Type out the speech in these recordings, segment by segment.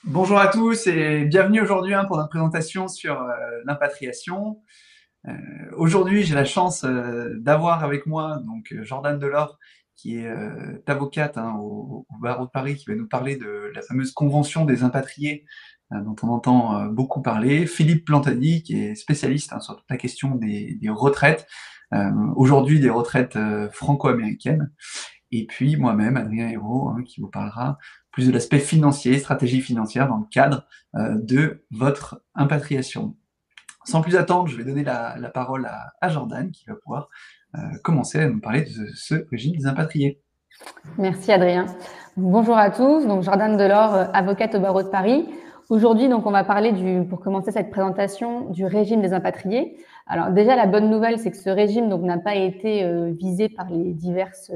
Bonjour à tous et bienvenue aujourd'hui pour notre présentation sur l'impatriation. Aujourd'hui, j'ai la chance d'avoir avec moi Jordan Delors, qui est avocate au barreau de Paris, qui va nous parler de la fameuse Convention des impatriés dont on entend beaucoup parler. Philippe Plantani, qui est spécialiste sur toute la question des retraites, aujourd'hui des retraites franco-américaines. Et puis moi-même, Adrien Hérault, qui vous parlera plus de l'aspect financier, stratégie financière dans le cadre de votre impatriation. Sans plus attendre, je vais donner la parole à Jordan qui va pouvoir commencer à nous parler de ce régime des impatriés. Merci Adrien. Bonjour à tous, donc Jordan Delors, avocate au barreau de Paris. Aujourd'hui, donc on va parler pour commencer cette présentation, du régime des impatriés. Alors déjà, la bonne nouvelle, c'est que ce régime donc n'a pas été visé par les diverses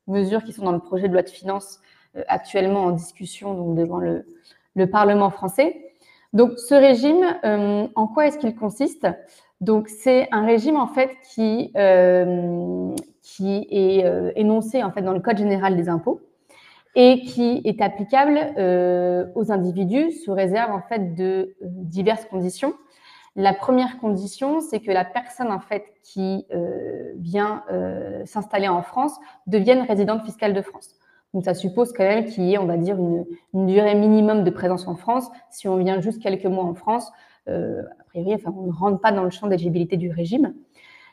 mesures qui sont dans le projet de loi de finances actuellement en discussion donc devant le Parlement français. Donc ce régime, en quoi est-ce qu'il consiste? Donc c'est un régime en fait qui est énoncé en fait dans le Code général des impôts et qui est applicable aux individus sous réserve en fait de diverses conditions. La première condition, c'est que la personne en fait qui vient s'installer en France devienne résidente fiscale de France. Donc ça suppose quand même qu'il y ait, on va dire, une durée minimum de présence en France. Si on vient juste quelques mois en France, a priori, enfin, on ne rentre pas dans le champ d'éligibilité du régime.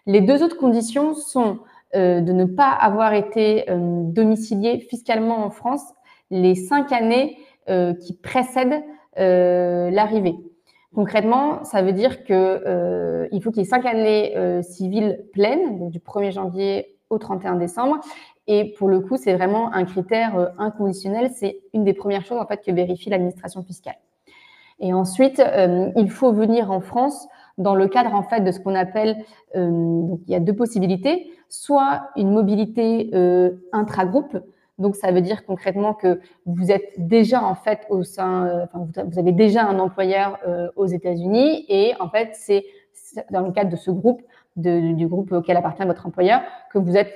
Les deux autres conditions sont de ne pas avoir été domicilié fiscalement en France les 5 années qui précèdent l'arrivée. Concrètement, ça veut dire qu'il faut qu'il y ait 5 années civiles pleines, donc du 1er janvier au 31 décembre. Et pour le coup, c'est vraiment un critère inconditionnel. C'est une des premières choses en fait que vérifie l'administration fiscale. Et ensuite, il faut venir en France dans le cadre en fait de ce qu'on appelle, donc il y a deux possibilités, soit une mobilité intragroupe. Donc ça veut dire concrètement que vous êtes déjà en fait au sein, vous avez déjà un employeur aux États-Unis et en fait c'est dans le cadre de ce groupe, du groupe auquel appartient votre employeur, que vous êtes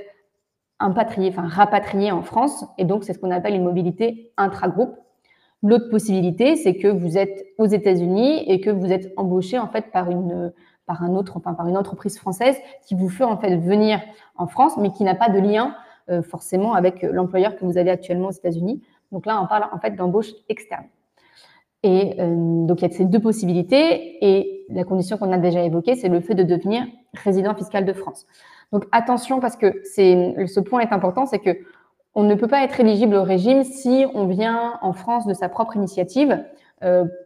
rapatrié en France. Et donc c'est ce qu'on appelle une mobilité intragroupe. L'autre possibilité, c'est que vous êtes aux États-Unis et que vous êtes embauché en fait par une entreprise française qui vous fait en fait venir en France, mais qui n'a pas de lien forcément avec l'employeur que vous avez actuellement aux États-Unis. Donc là, on parle en fait d'embauche externe. Et donc il y a ces deux possibilités. Et la condition qu'on a déjà évoquée, c'est le fait de devenir résident fiscal de France. Donc attention, parce que ce point est important, c'est que on ne peut pas être éligible au régime si on vient en France de sa propre initiative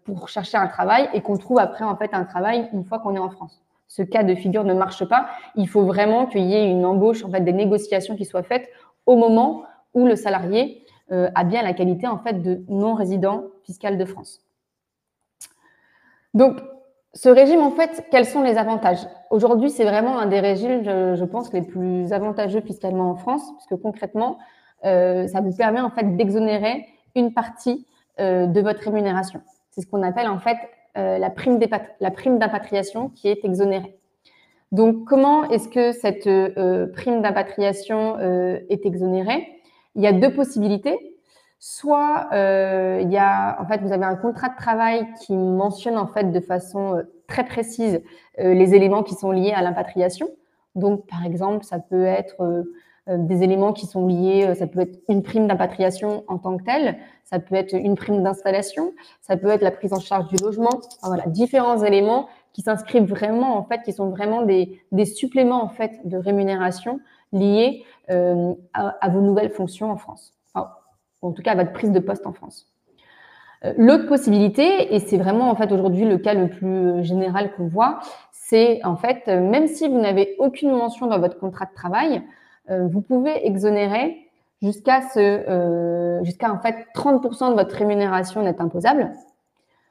pour chercher un travail et qu'on trouve après en fait un travail une fois qu'on est en France. Ce cas de figure ne marche pas. Il faut vraiment qu'il y ait une embauche, en fait, des négociations qui soient faites au moment où le salarié a bien la qualité en fait de non-résident fiscal de France. Donc, ce régime, en fait, quels sont les avantages? Aujourd'hui, c'est vraiment un des régimes, je pense, les plus avantageux fiscalement en France, puisque concrètement, ça vous permet en fait d'exonérer une partie de votre rémunération. C'est ce qu'on appelle en fait la prime d'impatriation qui est exonérée. Donc, comment est-ce que cette prime d'impatriation est exonérée? Il y a deux possibilités. Soit en fait, vous avez un contrat de travail qui mentionne en fait de façon très précise les éléments qui sont liés à l'impatriation. Donc, par exemple, ça peut être des éléments qui sont liés, ça peut être une prime d'impatriation en tant que telle, ça peut être une prime d'installation, ça peut être la prise en charge du logement. Enfin, voilà, différents éléments qui s'inscrivent vraiment en fait, qui sont vraiment des suppléments en fait de rémunération liés à vos nouvelles fonctions en France. Enfin, en tout cas à votre prise de poste en France. L'autre possibilité, et c'est vraiment en fait aujourd'hui le cas le plus général qu'on voit, c'est en fait, même si vous n'avez aucune mention dans votre contrat de travail, vous pouvez exonérer jusqu'à en fait 30% de votre rémunération nette imposable.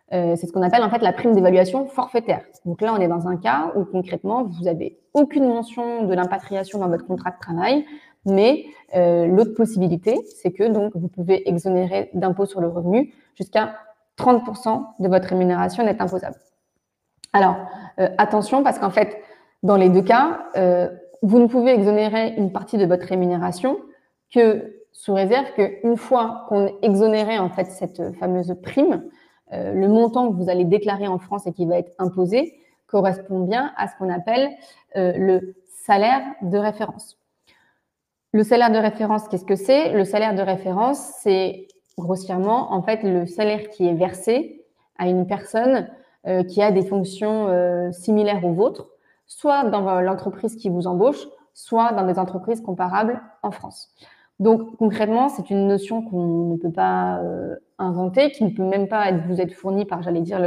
C'est ce qu'on appelle en fait la prime d'évaluation forfaitaire. Donc là, on est dans un cas où concrètement, vous n'avez aucune mention de l'impatriation dans votre contrat de travail, mais l'autre possibilité, c'est que donc vous pouvez exonérer d'impôt sur le revenu jusqu'à 30% de votre rémunération nette imposable. Alors, attention, parce qu'en fait, dans les deux cas, vous ne pouvez exonérer une partie de votre rémunération que sous réserve qu'une fois qu'on exonérait en fait cette fameuse prime, le montant que vous allez déclarer en France et qui va être imposé correspond bien à ce qu'on appelle le salaire de référence. Le salaire de référence, qu'est-ce que c'est? Le salaire de référence, c'est grossièrement en fait le salaire qui est versé à une personne qui a des fonctions similaires aux vôtres, soit dans l'entreprise qui vous embauche, soit dans des entreprises comparables en France. Donc concrètement, c'est une notion qu'on ne peut pas inventer, qui ne peut même pas vous être fournie par, j'allais dire,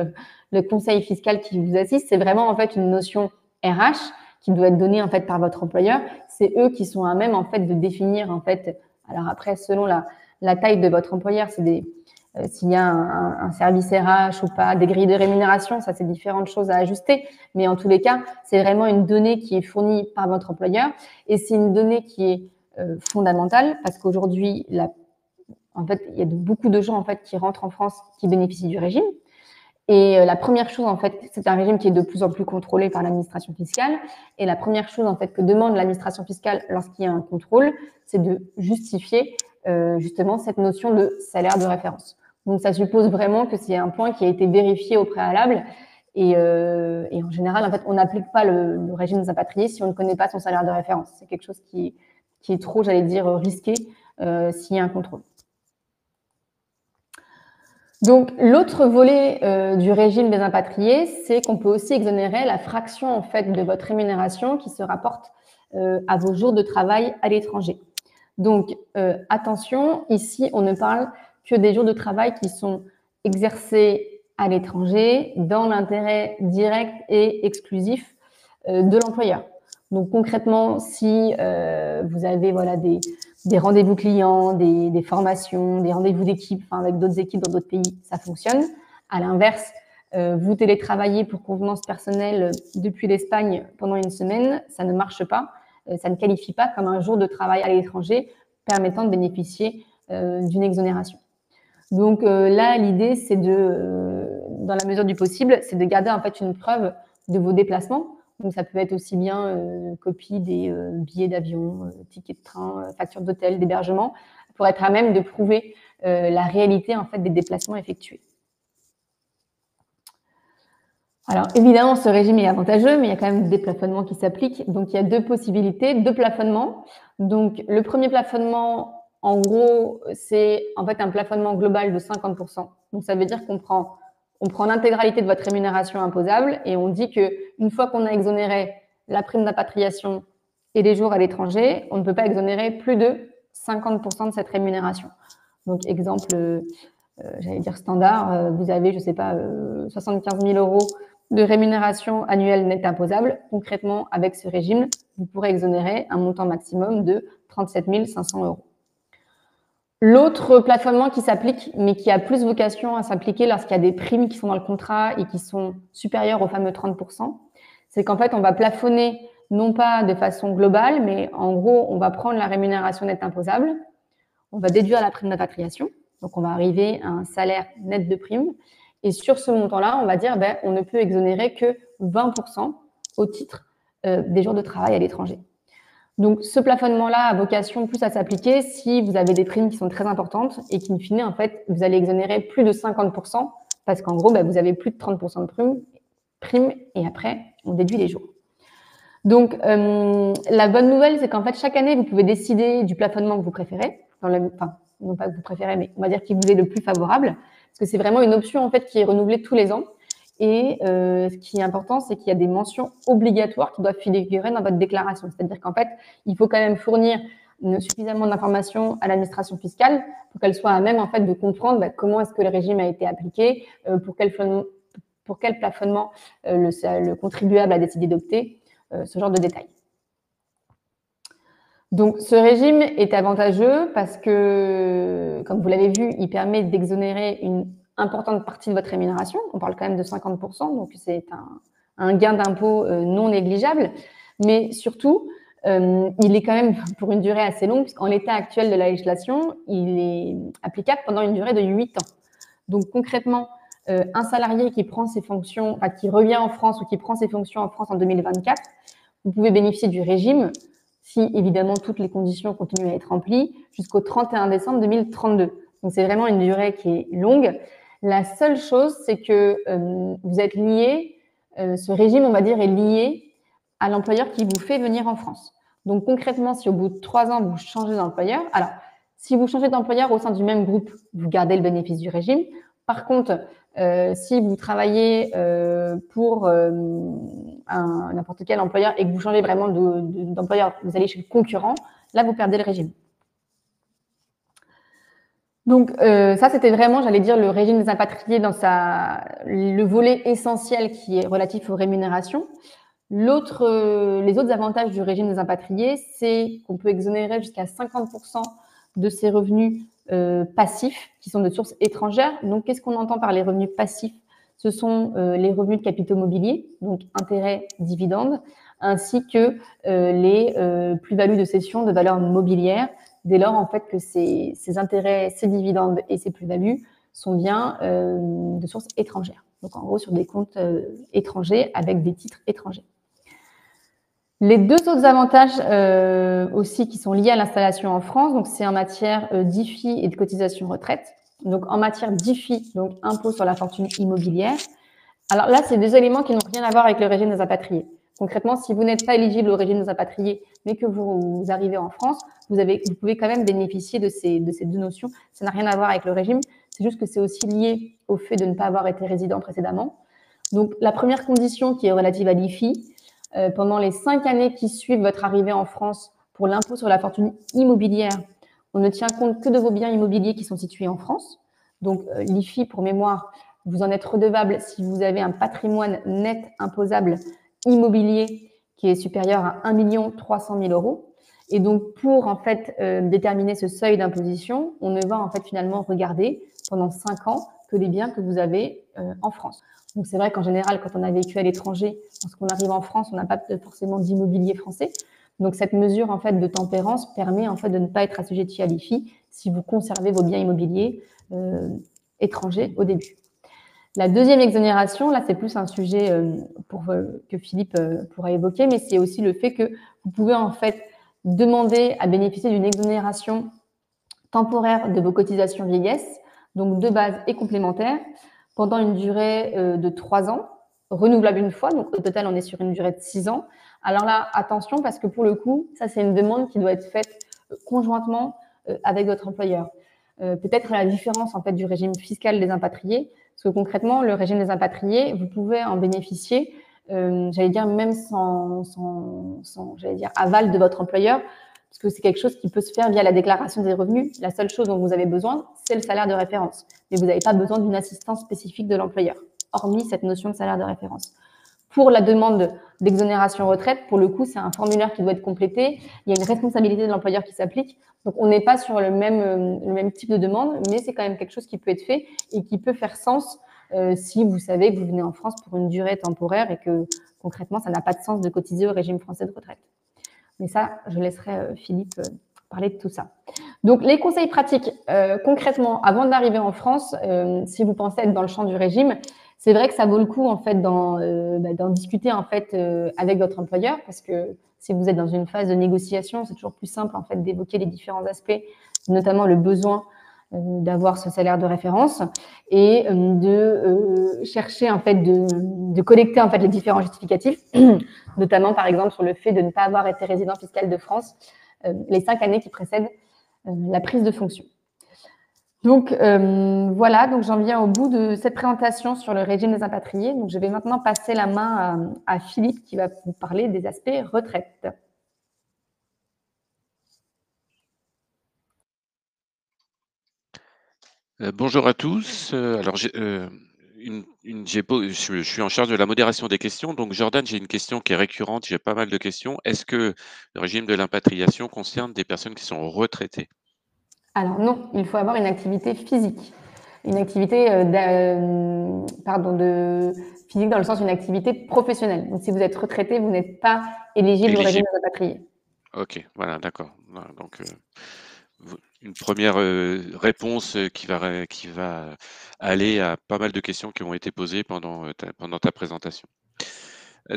le conseil fiscal qui vous assiste. C'est vraiment en fait une notion RH qui doit être donnée en fait par votre employeur. C'est eux qui sont à même en fait de définir en fait. Alors après, selon la taille de votre employeur, c'est s'il y a un service RH ou pas, des grilles de rémunération, ça c'est différentes choses à ajuster. Mais en tous les cas, c'est vraiment une donnée qui est fournie par votre employeur et c'est une donnée qui est fondamentale parce qu'aujourd'hui, en fait, il y a beaucoup de gens en fait qui rentrent en France qui bénéficient du régime. Et la première chose, en fait, c'est un régime qui est de plus en plus contrôlé par l'administration fiscale. Et la première chose, en fait, que demande l'administration fiscale lorsqu'il y a un contrôle, c'est de justifier justement cette notion de salaire de référence. Donc, ça suppose vraiment que c'est un point qui a été vérifié au préalable. Et en général, en fait, on n'applique pas le régime des impatriés si on ne connaît pas son salaire de référence. C'est quelque chose qui est trop, j'allais dire, risqué s'il y a un contrôle. Donc, l'autre volet du régime des impatriés, c'est qu'on peut aussi exonérer la fraction en fait de votre rémunération qui se rapporte à vos jours de travail à l'étranger. Donc, attention, ici, on ne parle que des jours de travail qui sont exercés à l'étranger dans l'intérêt direct et exclusif de l'employeur. Donc, concrètement, si vous avez voilà, des rendez-vous clients, des formations, des rendez-vous d'équipe avec d'autres équipes dans d'autres pays, ça fonctionne. À l'inverse, vous télétravaillez pour convenance personnelle depuis l'Espagne pendant une semaine, ça ne marche pas. Ça ne qualifie pas comme un jour de travail à l'étranger permettant de bénéficier d'une exonération. Donc là, l'idée, c'est dans la mesure du possible, c'est de garder en fait une preuve de vos déplacements. Donc, ça peut être aussi bien copie des billets d'avion, tickets de train, factures d'hôtel, d'hébergement, pour être à même de prouver la réalité en fait des déplacements effectués. Alors, évidemment, ce régime est avantageux, mais il y a quand même des plafonnements qui s'appliquent. Donc, il y a deux possibilités, deux plafonnements. Donc, le premier plafonnement, en gros, c'est en fait un plafonnement global de 50%. Donc, ça veut dire qu'on prend l'intégralité de votre rémunération imposable et on dit qu'une fois qu'on a exonéré la prime d'impatriation et les jours à l'étranger, on ne peut pas exonérer plus de 50% de cette rémunération. Donc, exemple, j'allais dire standard, vous avez, je ne sais pas, 75 000 euros de rémunération annuelle nette imposable. Concrètement, avec ce régime, vous pourrez exonérer un montant maximum de 37 500 euros. L'autre plafonnement qui s'applique, mais qui a plus vocation à s'appliquer lorsqu'il y a des primes qui sont dans le contrat et qui sont supérieures aux fameux 30%, c'est qu'en fait, on va plafonner non pas de façon globale, mais en gros, on va prendre la rémunération nette imposable, on va déduire la prime d'impatriation, donc on va arriver à un salaire net de prime, et sur ce montant-là, on va dire on ne peut exonérer que 20% au titre des jours de travail à l'étranger. Donc, ce plafonnement-là a vocation plus à s'appliquer si vous avez des primes qui sont très importantes et qu'in fine, en fait, vous allez exonérer plus de 50% parce qu'en gros, vous avez plus de 30% de primes et après, on déduit les jours. Donc, la bonne nouvelle, c'est qu'en fait, chaque année, vous pouvez décider du plafonnement que vous préférez. Enfin, non pas que vous préférez, mais on va dire qui vous est le plus favorable parce que c'est vraiment une option, en fait, qui est renouvelée tous les ans. Et ce qui est important, c'est qu'il y a des mentions obligatoires qui doivent figurer dans votre déclaration. C'est-à-dire qu'en fait, il faut quand même fournir suffisamment d'informations à l'administration fiscale pour qu'elle soit à même en fait de comprendre comment est-ce que le régime a été appliqué, pour quel plafonnement le contribuable a décidé d'opter, ce genre de détails. Donc, ce régime est avantageux parce que, comme vous l'avez vu, il permet d'exonérer une importante partie de votre rémunération. On parle quand même de 50%, donc c'est un gain d'impôt non négligeable. Mais surtout, il est quand même pour une durée assez longue, puisqu'en l'état actuel de la législation, il est applicable pendant une durée de 8 ans. Donc concrètement, un salarié qui prend ses fonctions, enfin, qui revient en France ou qui prend ses fonctions en France en 2024, vous pouvez bénéficier du régime si évidemment toutes les conditions continuent à être remplies jusqu'au 31 décembre 2032. Donc c'est vraiment une durée qui est longue. La seule chose, c'est que vous êtes lié, ce régime, on va dire, est lié à l'employeur qui vous fait venir en France. Donc concrètement, si au bout de 3 ans, vous changez d'employeur, alors si vous changez d'employeur au sein du même groupe, vous gardez le bénéfice du régime. Par contre, si vous travaillez pour n'importe quel employeur et que vous changez vraiment d'employeur, vous allez chez le concurrent, là, vous perdez le régime. Donc ça, c'était vraiment, j'allais dire, le régime des impatriés dans le volet essentiel qui est relatif aux rémunérations. Les autres avantages du régime des impatriés, c'est qu'on peut exonérer jusqu'à 50% de ses revenus passifs qui sont de sources étrangères. Donc, qu'est-ce qu'on entend par les revenus passifs? Ce sont les revenus de capitaux mobiliers, donc intérêts, dividendes, ainsi que les plus-values de cession de valeurs mobilières, dès lors en fait que ces intérêts, ces dividendes et ces plus-values sont bien de sources étrangères. Donc, en gros, sur des comptes étrangers avec des titres étrangers. Les deux autres avantages aussi qui sont liés à l'installation en France, donc c'est en matière d'IFI et de cotisation retraite. Donc en matière d'IFI, donc impôt sur la fortune immobilière. Alors là, c'est des éléments qui n'ont rien à voir avec le régime des impatriés. Concrètement, si vous n'êtes pas éligible au régime des impatriés, mais que vous arrivez en France, vous pouvez quand même bénéficier de ces deux notions. Ça n'a rien à voir avec le régime, c'est juste que c'est aussi lié au fait de ne pas avoir été résident précédemment. Donc la première condition qui est relative à l'IFI, pendant les 5 années qui suivent votre arrivée en France pour l'impôt sur la fortune immobilière, on ne tient compte que de vos biens immobiliers qui sont situés en France. Donc, l'IFI, pour mémoire, vous en êtes redevable si vous avez un patrimoine net imposable immobilier qui est supérieur à 1 300 000 euros. Et donc, pour en fait déterminer ce seuil d'imposition, on ne va en fait finalement regarder pendant 5 ans que les biens que vous avez en France. Donc, c'est vrai qu'en général, quand on a vécu à l'étranger, lorsqu'on arrive en France, on n'a pas forcément d'immobilier français. Donc, cette mesure en fait de tempérance permet en fait de ne pas être assujetti à l'IFI si vous conservez vos biens immobiliers étrangers au début. La deuxième exonération, là, c'est plus un sujet que Philippe pourra évoquer, mais c'est aussi le fait que vous pouvez en fait demander à bénéficier d'une exonération temporaire de vos cotisations vieillesse, donc de base et complémentaires, pendant une durée de 3 ans, renouvelable une fois. Donc, au total, on est sur une durée de 6 ans. Alors là, attention, parce que pour le coup, ça, c'est une demande qui doit être faite conjointement avec votre employeur. Peut-être à la différence en fait du régime fiscal des impatriés, parce que concrètement, le régime des impatriés, vous pouvez en bénéficier, j'allais dire même sans j'allais dire aval de votre employeur, parce que c'est quelque chose qui peut se faire via la déclaration des revenus. La seule chose dont vous avez besoin, c'est le salaire de référence. Mais vous n'avez pas besoin d'une assistance spécifique de l'employeur, hormis cette notion de salaire de référence. Pour la demande d'exonération retraite, pour le coup, c'est un formulaire qui doit être complété. Il y a une responsabilité de l'employeur qui s'applique. Donc, on n'est pas sur le même type de demande, mais c'est quand même quelque chose qui peut être fait et qui peut faire sens si vous savez que vous venez en France pour une durée temporaire et que concrètement, ça n'a pas de sens de cotiser au régime français de retraite. Mais ça, je laisserai Philippe parler de tout ça. Donc, les conseils pratiques, concrètement, avant d'arriver en France, si vous pensez être dans le champ du régime, c'est vrai que ça vaut le coup en fait d'en discuter en fait avec votre employeur, parce que si vous êtes dans une phase de négociation, c'est toujours plus simple en fait d'évoquer les différents aspects, notamment le besoin d'avoir ce salaire de référence et de chercher en fait de collecter en fait les différents justificatifs, notamment par exemple sur le fait de ne pas avoir été résident fiscal de France les 5 années qui précèdent la prise de fonction. Donc voilà, donc j'en viens au bout de cette présentation sur le régime des impatriés. Donc je vais maintenant passer la main à Philippe qui va vous parler des aspects retraite. Bonjour à tous. Alors, je suis en charge de la modération des questions. Donc, Jordan, j'ai une question qui est récurrente. J'ai pas mal de questions. Est-ce que le régime de l'impatriation concerne des personnes qui sont retraitées? Alors non, il faut avoir une activité physique. Une activité physique dans le sens d'une activité professionnelle. Donc si vous êtes retraité, vous n'êtes pas éligible au régime des impatriés. Ok, voilà, d'accord. Voilà, donc, une première réponse qui va aller à pas mal de questions qui ont été posées pendant ta présentation.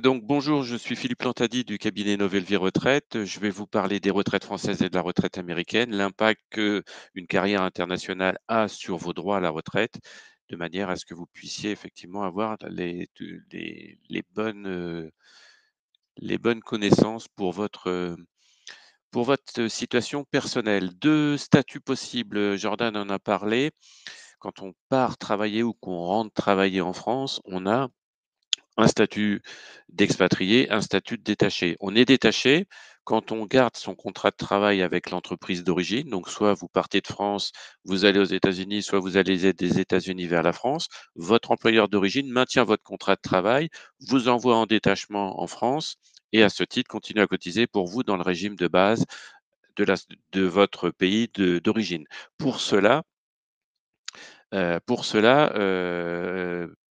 Donc bonjour, je suis Philippe Lantady du cabinet Nouvelle Vie Retraite. Je vais vous parler des retraites françaises et de la retraite américaine, l'impact qu'une carrière internationale a sur vos droits à la retraite de manière à ce que vous puissiez effectivement avoir les bonnes connaissances pour votre situation personnelle. 2 statuts possibles, Jordan en a parlé. Quand on part travailler ou qu'on rentre travailler en France, on a un statut d'expatrié, un statut de détaché. On est détaché quand on garde son contrat de travail avec l'entreprise d'origine. Donc, soit vous partez de France, vous allez aux États-Unis, soit vous allez des États-Unis vers la France. Votre employeur d'origine maintient votre contrat de travail, vous envoie en détachement en France et à ce titre continue à cotiser pour vous dans le régime de base de votre pays d'origine. Pour cela,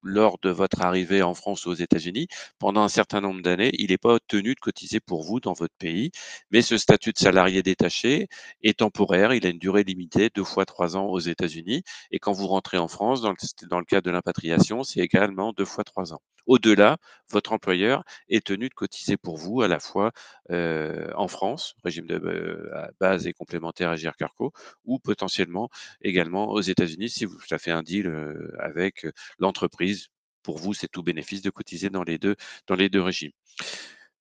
lors de votre arrivée en France ou aux États-Unis, pendant un certain nombre d'années, il n'est pas tenu de cotiser pour vous dans votre pays, mais ce statut de salarié détaché est temporaire, il a une durée limitée, 2 fois 3 ans aux États-Unis, et quand vous rentrez en France, dans le cadre de l'impatriation, c'est également 2 fois 3 ans. Au-delà, votre employeur est tenu de cotiser pour vous à la fois en France, régime de base et complémentaire Agirc Arrco, ou potentiellement également aux États-Unis si ça fait un deal avec l'entreprise. Pour vous, c'est tout bénéfice de cotiser dans les deux régimes.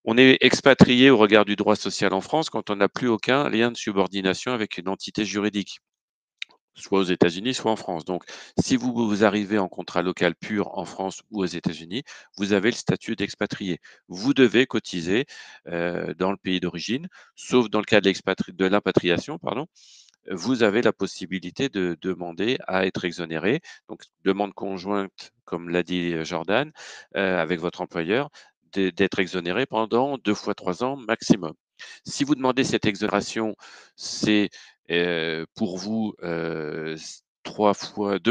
On est expatrié au regard du droit social en France quand on n'a plus aucun lien de subordination avec une entité juridique, soit aux États-Unis, soit en France. Donc, si vous arrivez en contrat local pur en France ou aux États-Unis, vous avez le statut d'expatrié. Vous devez cotiser dans le pays d'origine, sauf dans le cas de l'impatriation, pardon, vous avez la possibilité de demander à être exonéré. Donc, demande conjointe, comme l'a dit Jordan, avec votre employeur, d'être exonéré pendant 2 fois 3 ans maximum. Si vous demandez cette exonération, c'est pour vous 2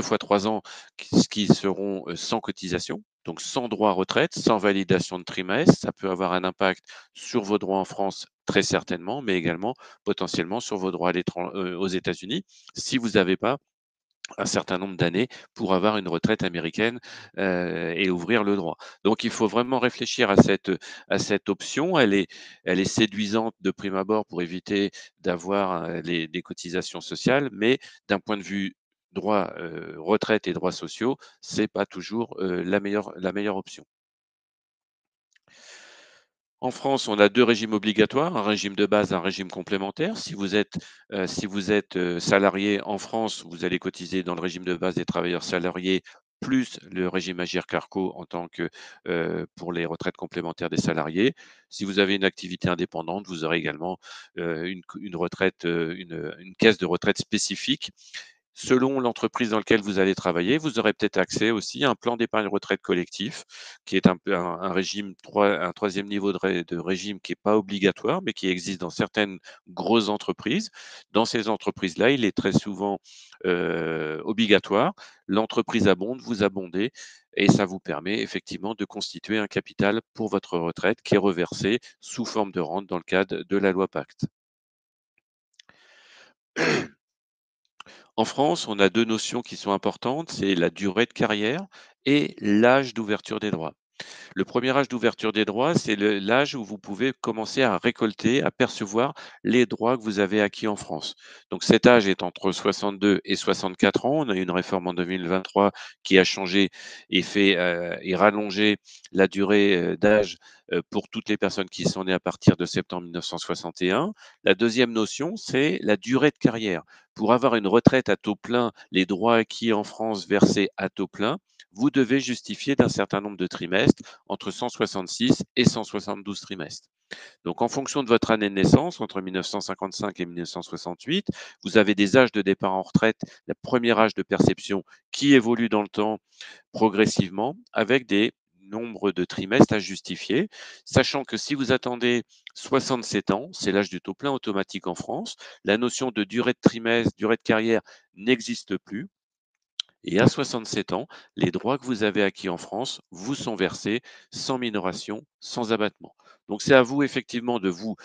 fois 3 ans qui seront sans cotisation, donc sans droit à retraite, sans validation de trimestre. Ça peut avoir un impact sur vos droits en France, très certainement, mais également potentiellement sur vos droits aux États-Unis, si vous n'avez pas un certain nombre d'années pour avoir une retraite américaine et ouvrir le droit. Donc il faut vraiment réfléchir à cette option. Elle est séduisante de prime abord pour éviter d'avoir des cotisations sociales, mais d'un point de vue droit retraite et droits sociaux, c'est pas toujours la meilleure option. En France, on a 2 régimes obligatoires, un régime de base, un régime complémentaire. Si vous êtes, salarié en France, vous allez cotiser dans le régime de base des travailleurs salariés, plus le régime Agirc-Arrco en tant que, pour les retraites complémentaires des salariés. Si vous avez une activité indépendante, vous aurez également, une retraite, une caisse de retraite spécifique. Selon l'entreprise dans laquelle vous allez travailler, vous aurez peut-être accès aussi à un plan d'épargne retraite collectif, qui est un peu un régime un 3e niveau de régime qui est pas obligatoire, mais qui existe dans certaines grosses entreprises. Dans ces entreprises-là, il est très souvent, obligatoire. L'entreprise abonde, vous abondez et ça vous permet effectivement de constituer un capital pour votre retraite qui est reversé sous forme de rente dans le cadre de la loi Pacte. En France, on a 2 notions qui sont importantes, c'est la durée de carrière et l'âge d'ouverture des droits. Le premier âge d'ouverture des droits, c'est l'âge où vous pouvez commencer à récolter, à percevoir les droits que vous avez acquis en France. Donc cet âge est entre 62 et 64 ans. On a eu une réforme en 2023 qui a changé et rallongé la durée d'âge pour toutes les personnes qui sont nées à partir de septembre 1961. La deuxième notion, c'est la durée de carrière. Pour avoir une retraite à taux plein, les droits acquis en France versés à taux plein, vous devez justifier d'un certain nombre de trimestres, entre 166 et 172 trimestres. Donc, en fonction de votre année de naissance, entre 1955 et 1968, vous avez des âges de départ en retraite, le premier âge de perception qui évolue dans le temps progressivement avec des nombres de trimestres à justifier, sachant que si vous attendez 67 ans, c'est l'âge du taux plein automatique en France, la notion de durée de trimestre, durée de carrière n'existe plus. Et à 67 ans, les droits que vous avez acquis en France vous sont versés sans minoration, sans abattement. Donc c'est à vous effectivement de vous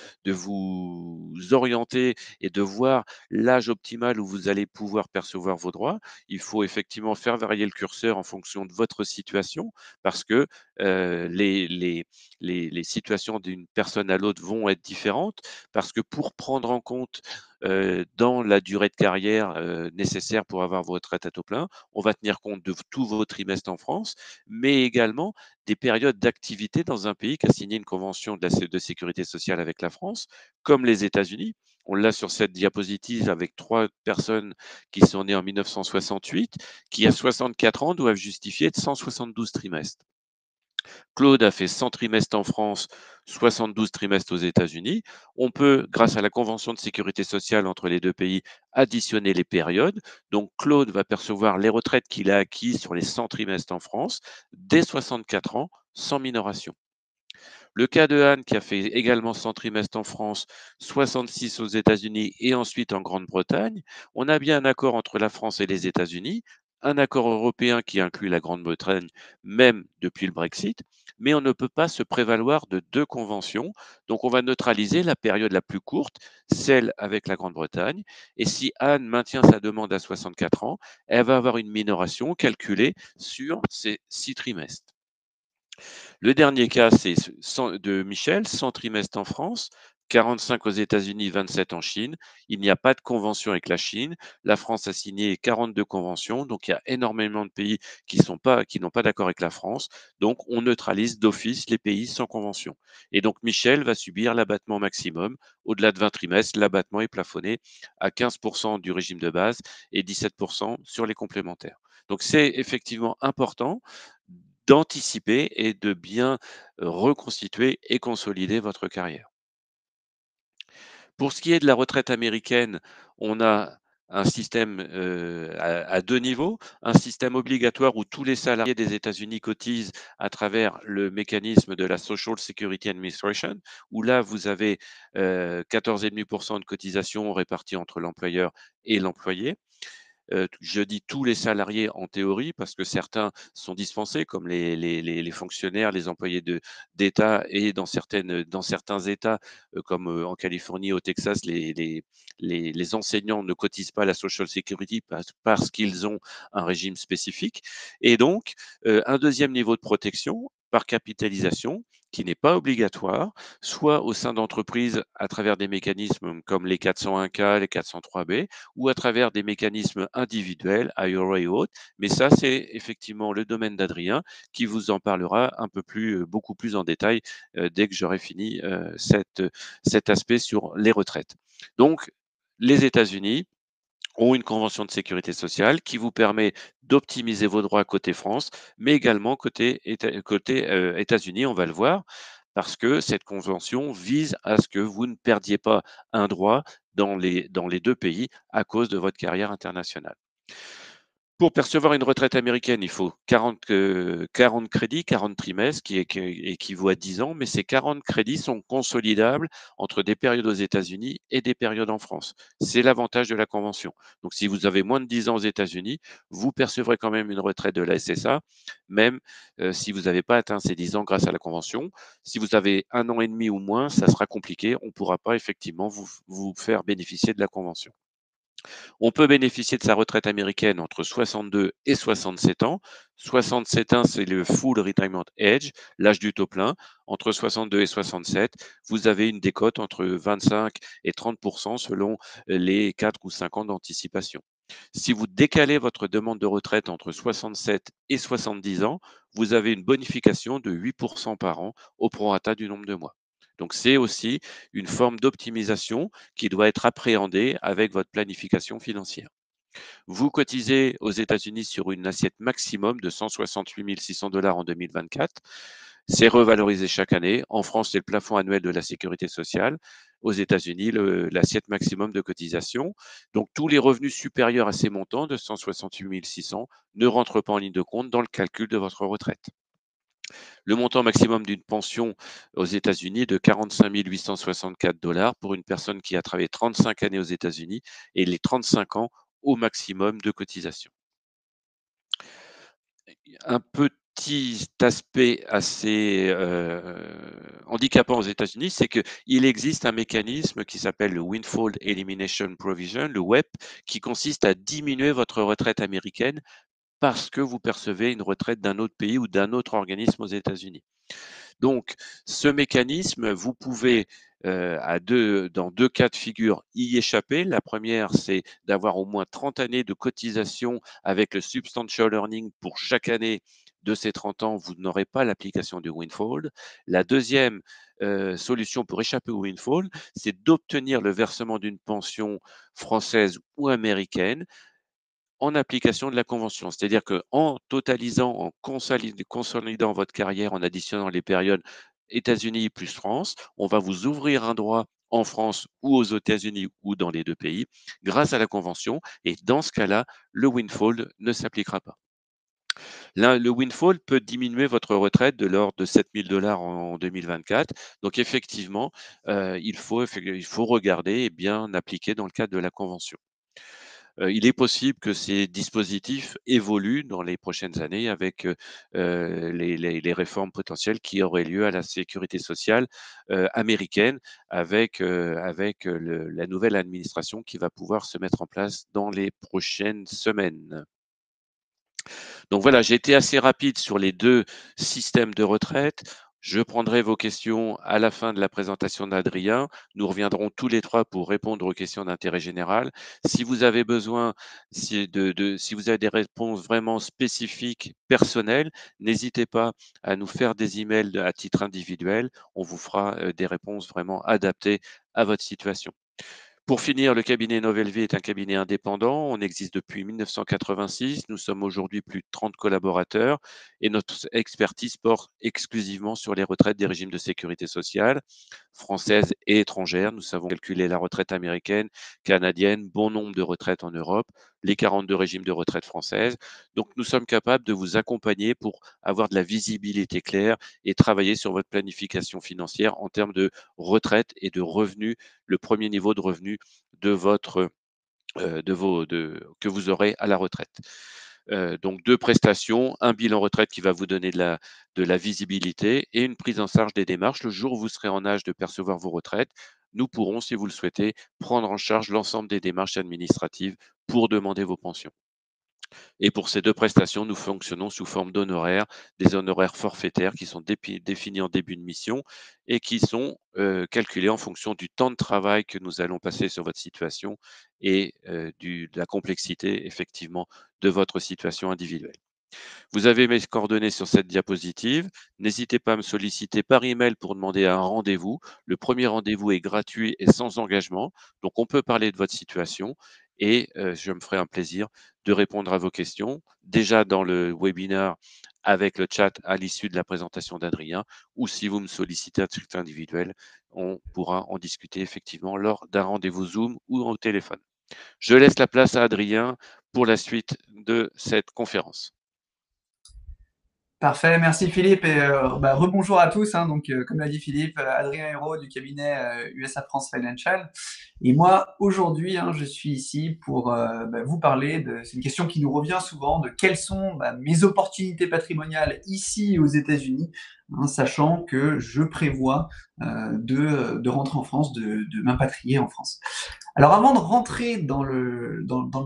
orienter et de voir l'âge optimal où vous allez pouvoir percevoir vos droits. Il faut effectivement faire varier le curseur en fonction de votre situation parce que, les situations d'une personne à l'autre vont être différentes. Parce que pour prendre en compte, dans la durée de carrière, nécessaire pour avoir vos retraites à taux plein, on va tenir compte de tous vos trimestres en France, mais également des périodes d'activité dans un pays qui a signé une convention de sécurité sociale avec la France, comme les États-Unis. On l'a sur cette diapositive avec 3 personnes qui sont nées en 1968, qui à 64 ans doivent justifier de 172 trimestres. Claude a fait 100 trimestres en France, 72 trimestres aux États-Unis. On peut, grâce à la convention de sécurité sociale entre les deux pays, additionner les périodes. Donc Claude va percevoir les retraites qu'il a acquises sur les 100 trimestres en France dès 64 ans, sans minoration. Le cas de Anne, qui a fait également 100 trimestres en France, 66 aux États-Unis et ensuite en Grande-Bretagne. On a bien un accord entre la France et les États-Unis, un accord européen qui inclut la Grande-Bretagne, même depuis le Brexit, mais on ne peut pas se prévaloir de deux conventions. Donc on va neutraliser la période la plus courte, celle avec la Grande-Bretagne. Et si Anne maintient sa demande à 64 ans, elle va avoir une minoration calculée sur ses 6 trimestres. Le dernier cas, c'est de Michel, 100 trimestres en France, 45 aux États-Unis, 27 en Chine. Il n'y a pas de convention avec la Chine. La France a signé 42 conventions, donc il y a énormément de pays qui n'ont pas d'accord avec la France. Donc on neutralise d'office les pays sans convention. Et donc Michel va subir l'abattement maximum. Au-delà de 20 trimestres, l'abattement est plafonné à 15% du régime de base et 17% sur les complémentaires. Donc c'est effectivement important d'anticiper et de bien reconstituer et consolider votre carrière. Pour ce qui est de la retraite américaine, on a un système à deux niveaux, un système obligatoire où tous les salariés des États-Unis cotisent à travers le mécanisme de la Social Security Administration, où là, vous avez 14,5% de cotisation répartie entre l'employeur et l'employé. Je dis tous les salariés en théorie parce que certains sont dispensés, comme les fonctionnaires, les employés d'État et dans certains États, comme en Californie, au Texas, les enseignants ne cotisent pas à la Social Security parce qu'ils ont un régime spécifique. Et donc, un deuxième niveau de protection par capitalisation qui n'est pas obligatoire, soit au sein d'entreprises à travers des mécanismes comme les 401K, les 403B, ou à travers des mécanismes individuels, IRA et autres. Mais ça, c'est effectivement le domaine d'Adrien qui vous en parlera beaucoup plus en détail dès que j'aurai fini cet aspect sur les retraites. Donc, les États-Unis ont une convention de sécurité sociale qui vous permet d'optimiser vos droits côté France, mais également côté États-Unis, on va le voir, parce que cette convention vise à ce que vous ne perdiez pas un droit dans les deux pays à cause de votre carrière internationale. Pour percevoir une retraite américaine, il faut 40 crédits, 40 trimestres, qui équivaut à 10 ans, mais ces 40 crédits sont consolidables entre des périodes aux États-Unis et des périodes en France. C'est l'avantage de la convention. Donc, si vous avez moins de 10 ans aux États-Unis, vous percevrez quand même une retraite de la SSA, même si vous n'avez pas atteint ces 10 ans grâce à la convention. Si vous avez 1 an et demi ou moins, ça sera compliqué. On ne pourra pas effectivement vous faire bénéficier de la convention. On peut bénéficier de sa retraite américaine entre 62 et 67 ans. 67 ans, c'est le full retirement age, l'âge du taux plein. Entre 62 et 67, vous avez une décote entre 25 et 30% selon les 4 ou 5 ans d'anticipation. Si vous décalez votre demande de retraite entre 67 et 70 ans, vous avez une bonification de 8% par an au prorata du nombre de mois. Donc c'est aussi une forme d'optimisation qui doit être appréhendée avec votre planification financière. Vous cotisez aux États-Unis sur une assiette maximum de 168 600 $ en 2024. C'est revalorisé chaque année. En France, c'est le plafond annuel de la sécurité sociale. Aux États-Unis, l'assiette maximum de cotisation. Donc, tous les revenus supérieurs à ces montants de 168 600 ne rentrent pas en ligne de compte dans le calcul de votre retraite. Le montant maximum d'une pension aux États-Unis est de 45 864 $ pour une personne qui a travaillé 35 années aux États-Unis et les 35 ans au maximum de cotisation. Un petit petit aspect assez handicapant aux États-Unis, c'est qu'il existe un mécanisme qui s'appelle le Windfall Elimination Provision, le WEP, qui consiste à diminuer votre retraite américaine parce que vous percevez une retraite d'un autre pays ou d'un autre organisme aux États-Unis. Donc, ce mécanisme, vous pouvez dans deux cas de figure y échapper. La première, c'est d'avoir au moins 30 années de cotisation avec le substantial earning pour chaque année de ces 30 ans, vous n'aurez pas l'application du windfall. La deuxième solution pour échapper au windfall, c'est d'obtenir le versement d'une pension française ou américaine en application de la convention. C'est-à-dire qu'en totalisant, en consolidant votre carrière, en additionnant les périodes États-Unis plus France, on va vous ouvrir un droit en France ou aux États-Unis ou dans les deux pays grâce à la convention. Et dans ce cas-là, le windfall ne s'appliquera pas. Là, le windfall peut diminuer votre retraite de l'ordre de 7 000 $ en 2024. Donc effectivement, il faut regarder et bien appliquer dans le cadre de la convention. Il est possible que ces dispositifs évoluent dans les prochaines années avec les réformes potentielles qui auraient lieu à la sécurité sociale américaine avec la nouvelle administration qui va pouvoir se mettre en place dans les prochaines semaines. Donc voilà, j'ai été assez rapide sur les deux systèmes de retraite. Je prendrai vos questions à la fin de la présentation d'Adrien. Nous reviendrons tous les trois pour répondre aux questions d'intérêt général. Si vous avez besoin, si vous avez des réponses vraiment spécifiques, personnelles, n'hésitez pas à nous faire des emails à titre individuel. On vous fera des réponses vraiment adaptées à votre situation. Pour finir, le cabinet Novelv est un cabinet indépendant. On existe depuis 1986. Nous sommes aujourd'hui plus de 30 collaborateurs et notre expertise porte exclusivement sur les retraites des régimes de sécurité sociale, françaises et étrangères. Nous savons calculer la retraite américaine, canadienne, bon nombre de retraites en Europe, les 42 régimes de retraite françaises. Donc, nous sommes capables de vous accompagner pour avoir de la visibilité claire et travailler sur votre planification financière en termes de retraite et de revenus, le premier niveau de revenu de votre que vous aurez à la retraite. Donc deux prestations, un bilan retraite qui va vous donner de la visibilité et une prise en charge des démarches. Le jour où vous serez en âge de percevoir vos retraites, nous pourrons, si vous le souhaitez, prendre en charge l'ensemble des démarches administratives pour demander vos pensions. Et pour ces deux prestations, nous fonctionnons sous forme d'honoraires, des honoraires forfaitaires qui sont définis en début de mission et qui sont calculés en fonction du temps de travail que nous allons passer sur votre situation et de la complexité, effectivement, de votre situation individuelle. Vous avez mes coordonnées sur cette diapositive. N'hésitez pas à me solliciter par email pour demander un rendez-vous. Le premier rendez-vous est gratuit et sans engagement. Donc, on peut parler de votre situation et je me ferai un plaisir de répondre à vos questions, déjà dans le webinaire avec le chat à l'issue de la présentation d'Adrien, ou si vous me sollicitez à titre individuel, on pourra en discuter effectivement lors d'un rendez-vous Zoom ou au téléphone. Je laisse la place à Adrien pour la suite de cette conférence. Parfait, merci Philippe et rebonjour à tous. Donc, comme l'a dit Philippe, Adrien Hérault du cabinet USA France Financial. Et moi, aujourd'hui, je suis ici pour vous parler c'est une question qui nous revient souvent, de quelles sont mes opportunités patrimoniales ici aux États-Unis, sachant que je prévois de rentrer en France, de m'impatrier en France. Alors avant de rentrer dans le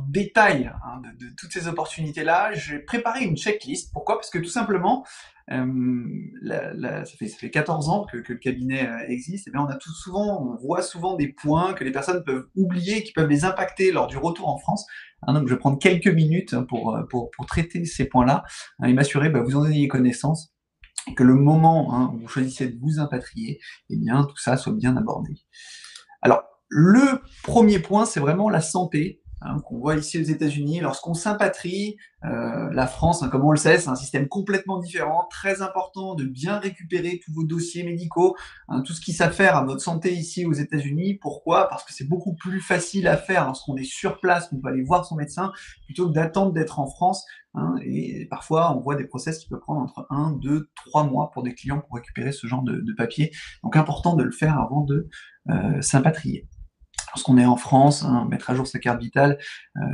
détail de toutes ces opportunités-là, j'ai préparé une checklist. Pourquoi? Parce que tout simplement, ça fait 14 ans que le cabinet existe, et bien on voit souvent des points que les personnes peuvent oublier, qui peuvent les impacter lors du retour en France. Donc je vais prendre quelques minutes pour traiter ces points-là et m'assurer que vous en ayez connaissance, et que le moment où vous choisissez de vous impatrier, eh bien tout ça soit bien abordé. Alors, le premier point, c'est vraiment la santé, qu'on voit ici aux États-Unis. Lorsqu'on s'impatrie, la France, comme on le sait, c'est un système complètement différent, très important de bien récupérer tous vos dossiers médicaux, tout ce qui s'affaire à votre santé ici aux États-Unis. Pourquoi? Parce que c'est beaucoup plus facile à faire lorsqu'on est sur place, qu'on peut aller voir son médecin, plutôt que d'attendre d'être en France. Et parfois, on voit des process qui peuvent prendre entre 1, 2, 3 mois pour des clients pour récupérer ce genre de papier. Donc, important de le faire avant de s'impatrier. lorsqu'on est en France, mettre à jour sa carte vitale,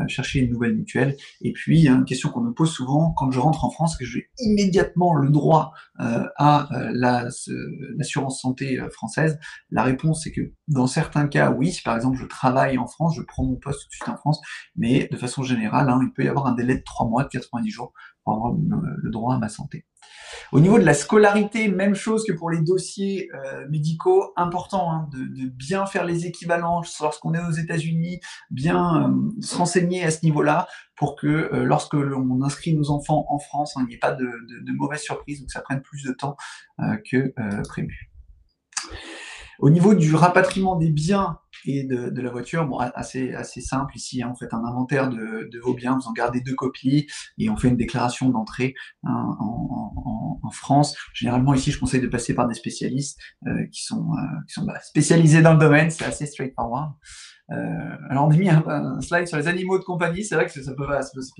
chercher une nouvelle mutuelle. Et puis, une question qu'on me pose souvent, quand je rentre en France, que j'ai immédiatement le droit à l'assurance santé française, la réponse est que dans certains cas, oui, si par exemple je travaille en France, je prends mon poste tout de suite en France, mais de façon générale, il peut y avoir un délai de 3 mois, de 90 jours, pour avoir le droit à ma santé. Au niveau de la scolarité, même chose que pour les dossiers médicaux, important de bien faire les équivalences lorsqu'on est aux États-Unis, bien se renseigner à ce niveau-là pour que lorsque l'on inscrit nos enfants en France, il n'y ait pas de mauvaises surprises, donc ça prenne plus de temps que prévu. Au niveau du rapatriement des biens et de la voiture, bon, assez simple ici, on fait un inventaire de vos biens, vous en gardez 2 copies et on fait une déclaration d'entrée en France. Généralement ici, je conseille de passer par des spécialistes qui sont spécialisés dans le domaine, c'est assez straightforward. Alors on a mis un slide sur les animaux de compagnie, c'est vrai que ça peut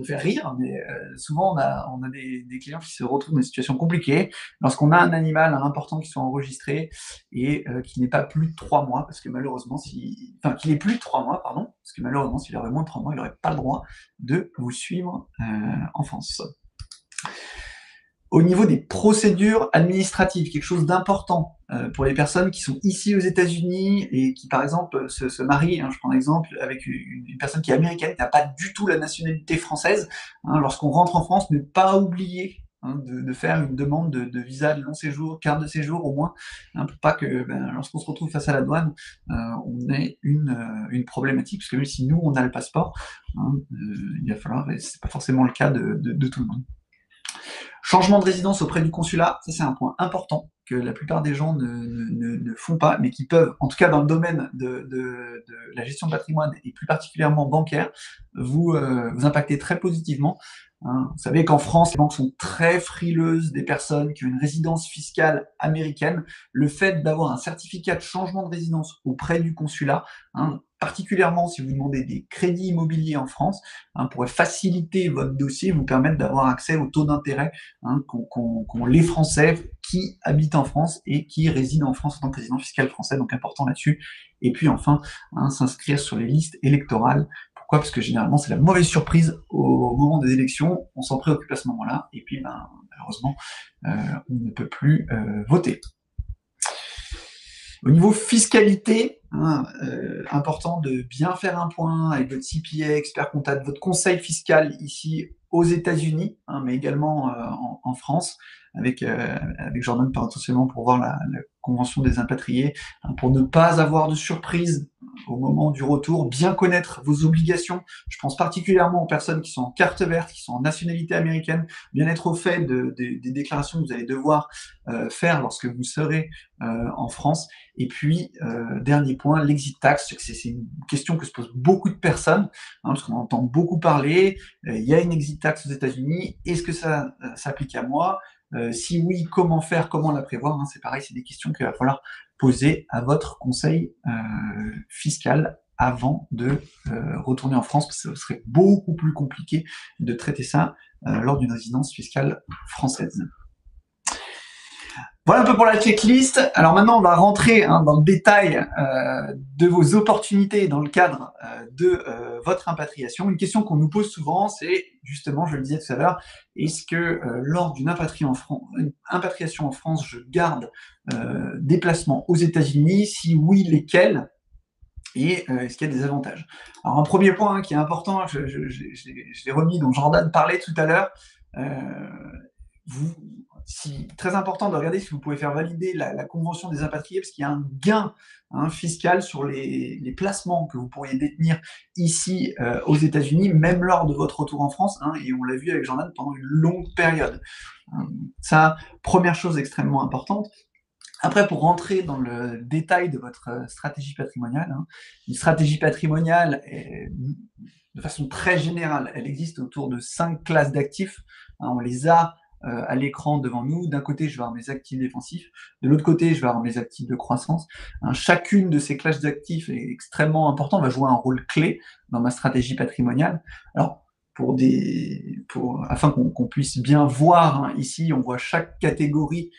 faire rire, mais souvent on a des clients qui se retrouvent dans des situations compliquées lorsqu'on a un animal important qui soit enregistré et qui n'est pas plus de 3 mois, parce que malheureusement, qu'il ait plus de 3 mois, pardon, parce que malheureusement, s'il aurait moins de 3 mois, il n'aurait pas le droit de vous suivre en France. Au niveau des procédures administratives, quelque chose d'important pour les personnes qui sont ici aux États-Unis et qui, par exemple, se marient, je prends l'exemple, avec une personne qui est américaine, qui n'a pas du tout la nationalité française, lorsqu'on rentre en France, ne pas oublier de faire une demande de visa de long séjour, carte de séjour au moins, pour pas que lorsqu'on se retrouve face à la douane, on ait une problématique, parce que même si nous on a le passeport, il va falloir, et c'est pas forcément le cas de tout le monde. Changement de résidence auprès du consulat, ça c'est un point important que la plupart des gens ne font pas, mais qui peuvent, en tout cas dans le domaine de la gestion de patrimoine et plus particulièrement bancaire, vous impacter très positivement. Vous savez qu'en France, les banques sont très frileuses des personnes qui ont une résidence fiscale américaine. Le fait d'avoir un certificat de changement de résidence auprès du consulat, particulièrement si vous demandez des crédits immobiliers en France, pourrait faciliter votre dossier, vous permettre d'avoir accès au taux d'intérêt qu'ont les Français qui habitent en France et qui résident en France en tant que résident fiscal français, donc important là-dessus. Et puis enfin, s'inscrire sur les listes électorales. Pourquoi? Parce que généralement, c'est la mauvaise surprise au moment des élections, on s'en préoccupe à ce moment-là, et puis malheureusement, on ne peut plus voter. Au niveau fiscalité, important de bien faire un point avec votre CPA, expert comptable, votre conseil fiscal ici aux États-Unis, mais également en France, avec Jordan potentiellement pour voir la convention des impatriés, pour ne pas avoir de surprise au moment du retour, bien connaître vos obligations. Je pense particulièrement aux personnes qui sont en carte verte, qui sont en nationalité américaine, bien être au fait des déclarations que vous allez devoir faire lorsque vous serez en France. Et puis, dernier point, l'exit tax, c'est une question que se posent beaucoup de personnes, parce qu'on entend beaucoup parler, il y a une exit tax aux États-Unis, est-ce que ça s'applique à moi? Si oui, comment faire, comment la prévoir? C'est pareil, c'est des questions qu'il va falloir poser à votre conseil fiscal avant de retourner en France, parce que ce serait beaucoup plus compliqué de traiter ça lors d'une résidence fiscale française. Voilà un peu pour la checklist. Alors maintenant, on va rentrer dans le détail de vos opportunités dans le cadre de votre impatriation. Une question qu'on nous pose souvent, c'est justement, je le disais tout à l'heure, est-ce que lors d'une impatriation en France, je garde des placements aux États-Unis? Si oui, lesquels? Et est-ce qu'il y a des avantages? Alors un premier point qui est important, je l'ai remis, dont Jordan parlait tout à l'heure, très important de regarder si vous pouvez faire valider la convention des impatriés, parce qu'il y a un gain fiscal sur les placements que vous pourriez détenir ici aux États-Unis, même lors de votre retour en France, et on l'a vu avec Jordan pendant une longue période. Ça, première chose extrêmement importante. Après, pour rentrer dans le détail de votre stratégie patrimoniale, une stratégie patrimoniale, de façon très générale, elle existe autour de 5 classes d'actifs. On les a à l'écran devant nous. D'un côté, je vais avoir mes actifs défensifs. De l'autre côté, je vais avoir mes actifs de croissance. Chacune de ces classes d'actifs est extrêmement importante, va jouer un rôle clé dans ma stratégie patrimoniale. Alors, afin qu'on puisse bien voir, hein, ici, on voit chaque catégorie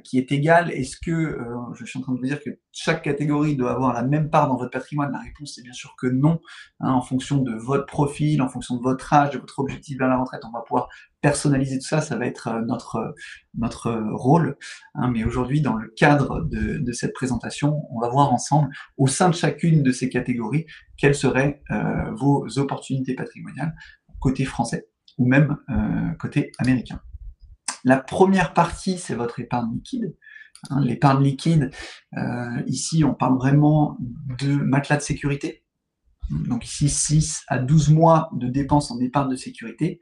qui est égale. Est-ce que, je suis en train de vous dire que chaque catégorie doit avoir la même part dans votre patrimoine? La réponse est bien sûr que non, hein, en fonction de votre profil, en fonction de votre âge, de votre objectif vers la retraite, on va pouvoir personnaliser tout ça, ça va être notre rôle, hein, mais aujourd'hui, dans le cadre de cette présentation, on va voir ensemble, au sein de chacune de ces catégories, quelles seraient vos opportunités patrimoniales, côté français ou même côté américain. La première partie, c'est votre épargne liquide. Hein, l'épargne liquide, ici, on parle vraiment de matelas de sécurité. Donc ici, 6 à 12 mois de dépenses en épargne de sécurité.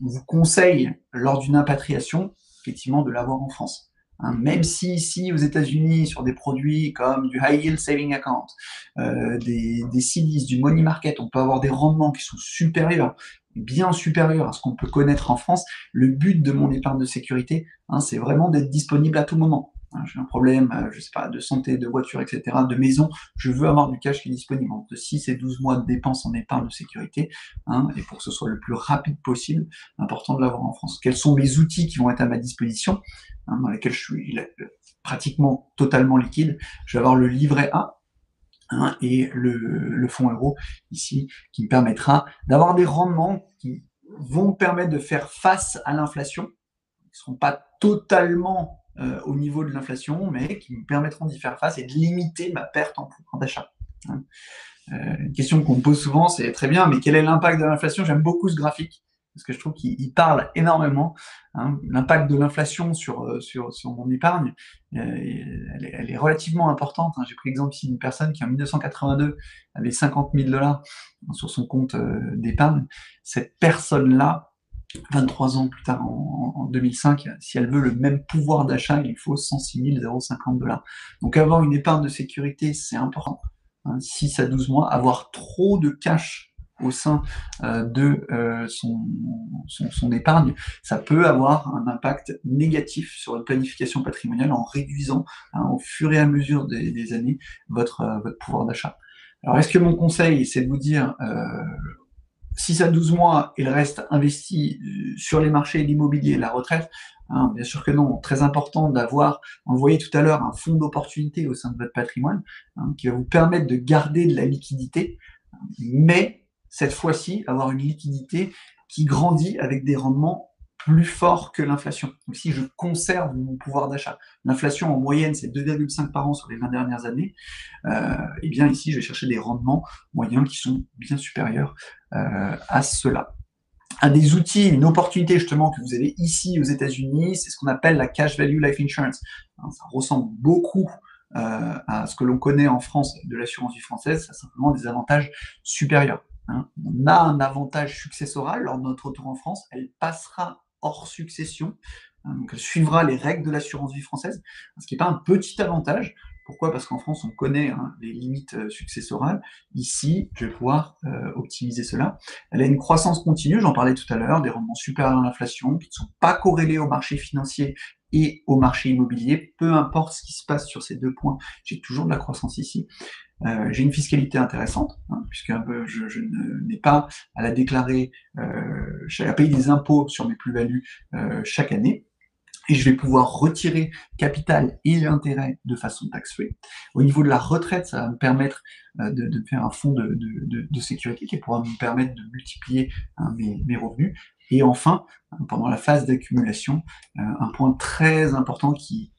On vous conseille, lors d'une impatriation, effectivement, de l'avoir en France. Hein, même si ici, aux États-Unis, sur des produits comme du High Yield Saving Account, des CDs, du Money Market, on peut avoir des rendements qui sont supérieurs, bien supérieurs à ce qu'on peut connaître en France. Le but de mon épargne de sécurité, hein, c'est vraiment d'être disponible à tout moment. Hein, j'ai un problème, je sais pas, de santé, de voiture, etc., de maison, je veux avoir du cash qui est disponible entre 6 et 12 mois de dépenses en épargne de sécurité, hein, et pour que ce soit le plus rapide possible, important de l'avoir en France. Quels sont mes outils qui vont être à ma disposition, hein, dans lesquels je suis pratiquement totalement liquide? Je vais avoir le livret A, hein, et le fonds euro ici, qui me permettra d'avoir des rendements qui vont me permettre de faire face à l'inflation, qui ne seront pas totalement au niveau de l'inflation, mais qui me permettront d'y faire face et de limiter ma perte en pouvoir d'achat. Hein. Une question qu'on me pose souvent, c'est très bien, mais quel est l'impact de l'inflation? J'aime beaucoup ce graphique, parce que je trouve qu'il parle énormément. Hein. L'impact de l'inflation sur mon épargne, elle est relativement importante. Hein. J'ai pris l'exemple ici d'une personne qui en 1982 avait 50 000 $ sur son compte d'épargne. Cette personne-là, 23 ans plus tard, en 2005, si elle veut le même pouvoir d'achat, il lui faut 106 050 $. Donc avoir une épargne de sécurité, c'est important. Hein, 6 à 12 mois, avoir trop de cash au sein de son épargne, ça peut avoir un impact négatif sur la planification patrimoniale en réduisant, hein, au fur et à mesure des années votre pouvoir d'achat. Alors est-ce que mon conseil, c'est de vous dire 6 à 12 mois et le reste investi sur les marchés, l'immobilier, la retraite? Hein, bien sûr que non. Très important d'avoir, on le voyait tout à l'heure, un fonds d'opportunité au sein de votre patrimoine, hein, qui va vous permettre de garder de la liquidité, mais cette fois-ci, avoir une liquidité qui grandit avec des rendements plus forts que l'inflation. Donc si je conserve mon pouvoir d'achat, l'inflation en moyenne c'est 2,5 par an sur les 20 dernières années, et bien ici je vais chercher des rendements moyens qui sont bien supérieurs à cela. Un des outils, une opportunité justement que vous avez ici aux États-Unis, c'est ce qu'on appelle la Cash Value Life Insurance. Ça ressemble beaucoup à ce que l'on connaît en France de l'assurance vie française, ça a simplement des avantages supérieurs. Hein. On a un avantage successoral lors de notre retour en France, elle passera hors succession, hein, donc elle suivra les règles de l'assurance vie française, ce qui n'est pas un petit avantage. Pourquoi? Parce qu'en France, on connaît, hein, les limites successorales. Ici, je vais pouvoir optimiser cela. Elle a une croissance continue, j'en parlais tout à l'heure, des rendements supérieurs à l'inflation, qui ne sont pas corrélés au marché financier et au marché immobilier. Peu importe ce qui se passe sur ces deux points, j'ai toujours de la croissance ici. J'ai une fiscalité intéressante, hein, puisque je n'ai pas à la déclarer, à payer des impôts sur mes plus-values chaque année. Et je vais pouvoir retirer capital et intérêt de façon tax-free. Au niveau de la retraite, ça va me permettre de faire un fonds de sécurité qui pourra me permettre de multiplier, hein, mes revenus. Et enfin, pendant la phase d'accumulation, un point très important qui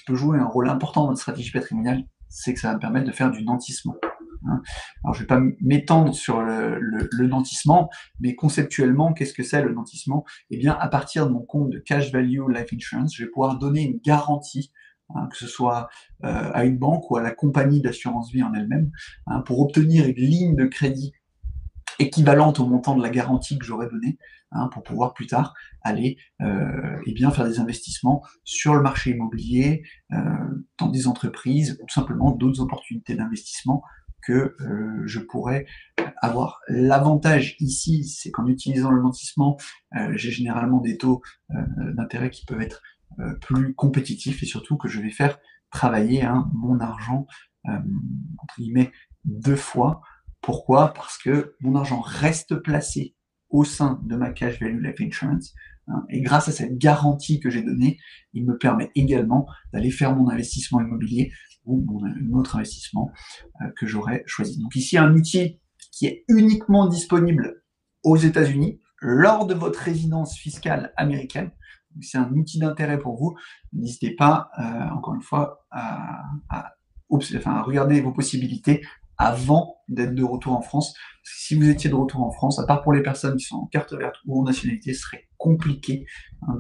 peut jouer un rôle important dans notre stratégie patrimoniale, c'est que ça va me permettre de faire du nantissement. Hein. Alors je ne vais pas m'étendre sur le nantissement, mais conceptuellement, qu'est-ce que c'est le nantissement? Eh bien, à partir de mon compte de Cash Value Life Insurance, je vais pouvoir donner une garantie, hein, que ce soit à une banque ou à la compagnie d'assurance vie en elle-même, hein, pour obtenir une ligne de crédit équivalente au montant de la garantie que j'aurais donnée, hein, pour pouvoir plus tard aller eh bien faire des investissements sur le marché immobilier, dans des entreprises, ou tout simplement d'autres opportunités d'investissement que je pourrais avoir. L'avantage ici, c'est qu'en utilisant le nantissement, j'ai généralement des taux d'intérêt qui peuvent être plus compétitifs, et surtout que je vais faire travailler, hein, mon argent entre guillemets 2 fois. Pourquoi? Parce que mon argent reste placé au sein de ma Cash Value Life Insurance. Et grâce à cette garantie que j'ai donnée, il me permet également d'aller faire mon investissement immobilier ou mon autre investissement que j'aurais choisi. Donc ici, un outil qui est uniquement disponible aux États-Unis lors de votre résidence fiscale américaine. C'est un outil d'intérêt pour vous. N'hésitez pas, encore une fois, à regarder vos possibilités avant d'être de retour en France. Parce que si vous étiez de retour en France, à part pour les personnes qui sont en carte verte ou en nationalité, ce serait compliqué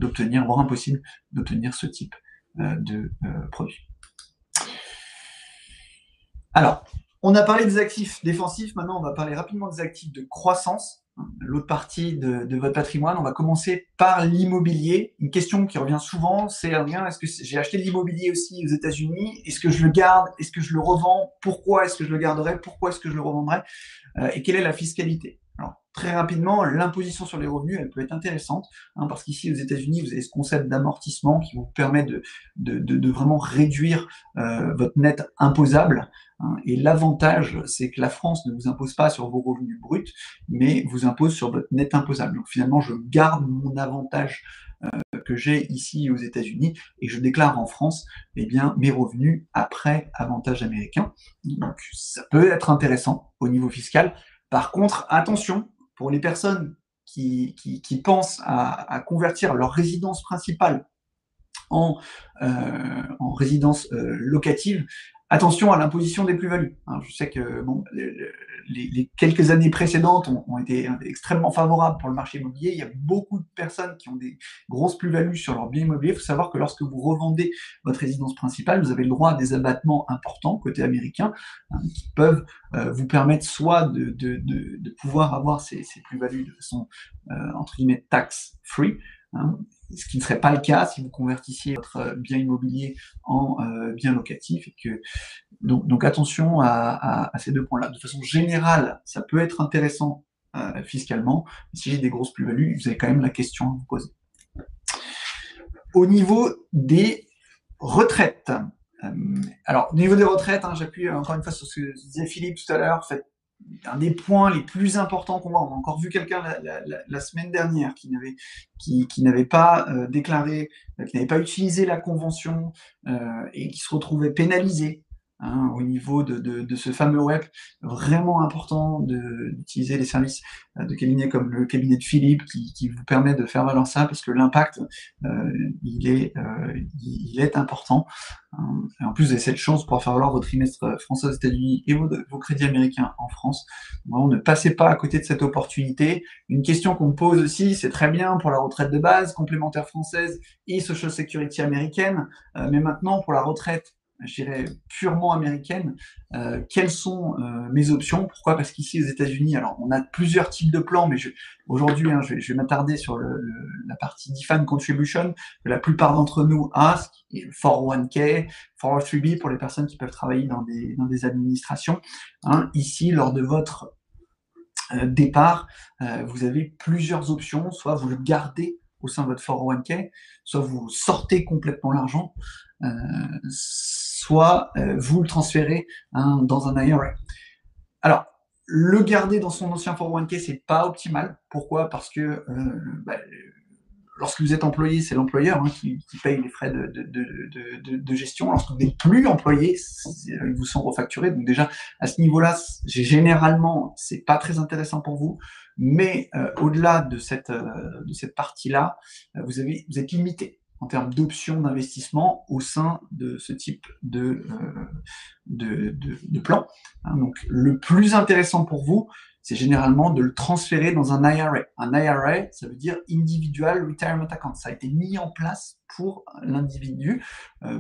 d'obtenir, voire impossible d'obtenir ce type de produit. Alors, on a parlé des actifs défensifs, maintenant on va parler rapidement des actifs de croissance, l'autre partie de votre patrimoine. On va commencer par l'immobilier. Une question qui revient souvent, c'est est-ce que j'ai acheté de l'immobilier aussi aux États-Unis? Est-ce que je le garde? Est-ce que je le revends? Pourquoi est-ce que je le garderai? Pourquoi est-ce que je le revendrai? Et quelle est la fiscalité? Alors, très rapidement, l'imposition sur les revenus, elle peut être intéressante, parce qu'ici, aux États-Unis, vous avez ce concept d'amortissement qui vous permet de vraiment réduire votre net imposable. Et l'avantage, c'est que la France ne vous impose pas sur vos revenus bruts, mais vous impose sur votre net imposable. Donc finalement, je garde mon avantage que j'ai ici aux États-Unis et je déclare en France mes revenus après avantage américain. Donc ça peut être intéressant au niveau fiscal. Par contre, attention, pour les personnes qui pensent à convertir leur résidence principale en résidence locative, attention à l'imposition des plus-values. Je sais que les quelques années précédentes ont été extrêmement favorables pour le marché immobilier. Il y a beaucoup de personnes qui ont des grosses plus-values sur leur bien immobilier. Il faut savoir que lorsque vous revendez votre résidence principale, vous avez le droit à des abattements importants côté américain qui peuvent vous permettre soit de pouvoir avoir ces plus-values de façon entre guillemets tax-free, ce qui ne serait pas le cas si vous convertissiez votre bien immobilier en bien locatif. Donc attention à ces deux points-là. De façon générale, ça peut être intéressant fiscalement, mais si j'ai des grosses plus-values, vous avez quand même la question à vous poser. Au niveau des retraites, alors au niveau des retraites, j'appuie encore une fois sur ce que disait Philippe tout à l'heure. Un des points les plus importants qu'on voit, on a encore vu quelqu'un la semaine dernière qui n'avait pas déclaré, qui n'avait pas utilisé la convention et qui se retrouvait pénalisé au niveau de ce fameux web. Vraiment important d'utiliser les services de cabinets comme le cabinet de Philippe qui vous permet de faire valoir ça parce que l'impact il est important. Et en plus, vous avez cette chance de pouvoir faire valoir votre trimestre français aux États-Unis et vos crédits américains en France. Vraiment, ne passez pas à côté de cette opportunité. Une question qu'on me pose aussi, c'est très bien pour la retraite de base, complémentaire française et Social Security américaine, mais maintenant pour la retraite, je dirais purement américaine, quelles sont mes options? Pourquoi? Parce qu'ici aux États-Unis, alors on a plusieurs types de plans, mais aujourd'hui, je vais m'attarder sur la partie Defined Contribution que la plupart d'entre nous a, ce qui est le 401k, 403b pour les personnes qui peuvent travailler dans des administrations. Ici, lors de votre départ, vous avez plusieurs options, soit vous le gardez au sein de votre 401k, soit vous sortez complètement l'argent, soit vous le transférez dans un IRA. Alors, le garder dans son ancien 401k, c'est pas optimal. Pourquoi? Parce que lorsque vous êtes employé, c'est l'employeur qui paye les frais de gestion. Lorsque vous n'êtes plus employé, ils vous sont refacturés. Donc déjà, à ce niveau-là, généralement, c'est pas très intéressant pour vous. Mais au-delà de cette partie-là, vous êtes limité en termes d'options d'investissement au sein de ce type de plan. Donc, le plus intéressant pour vous, c'est généralement de le transférer dans un IRA. Un IRA, ça veut dire Individual Retirement Account. Ça a été mis en place pour l'individu,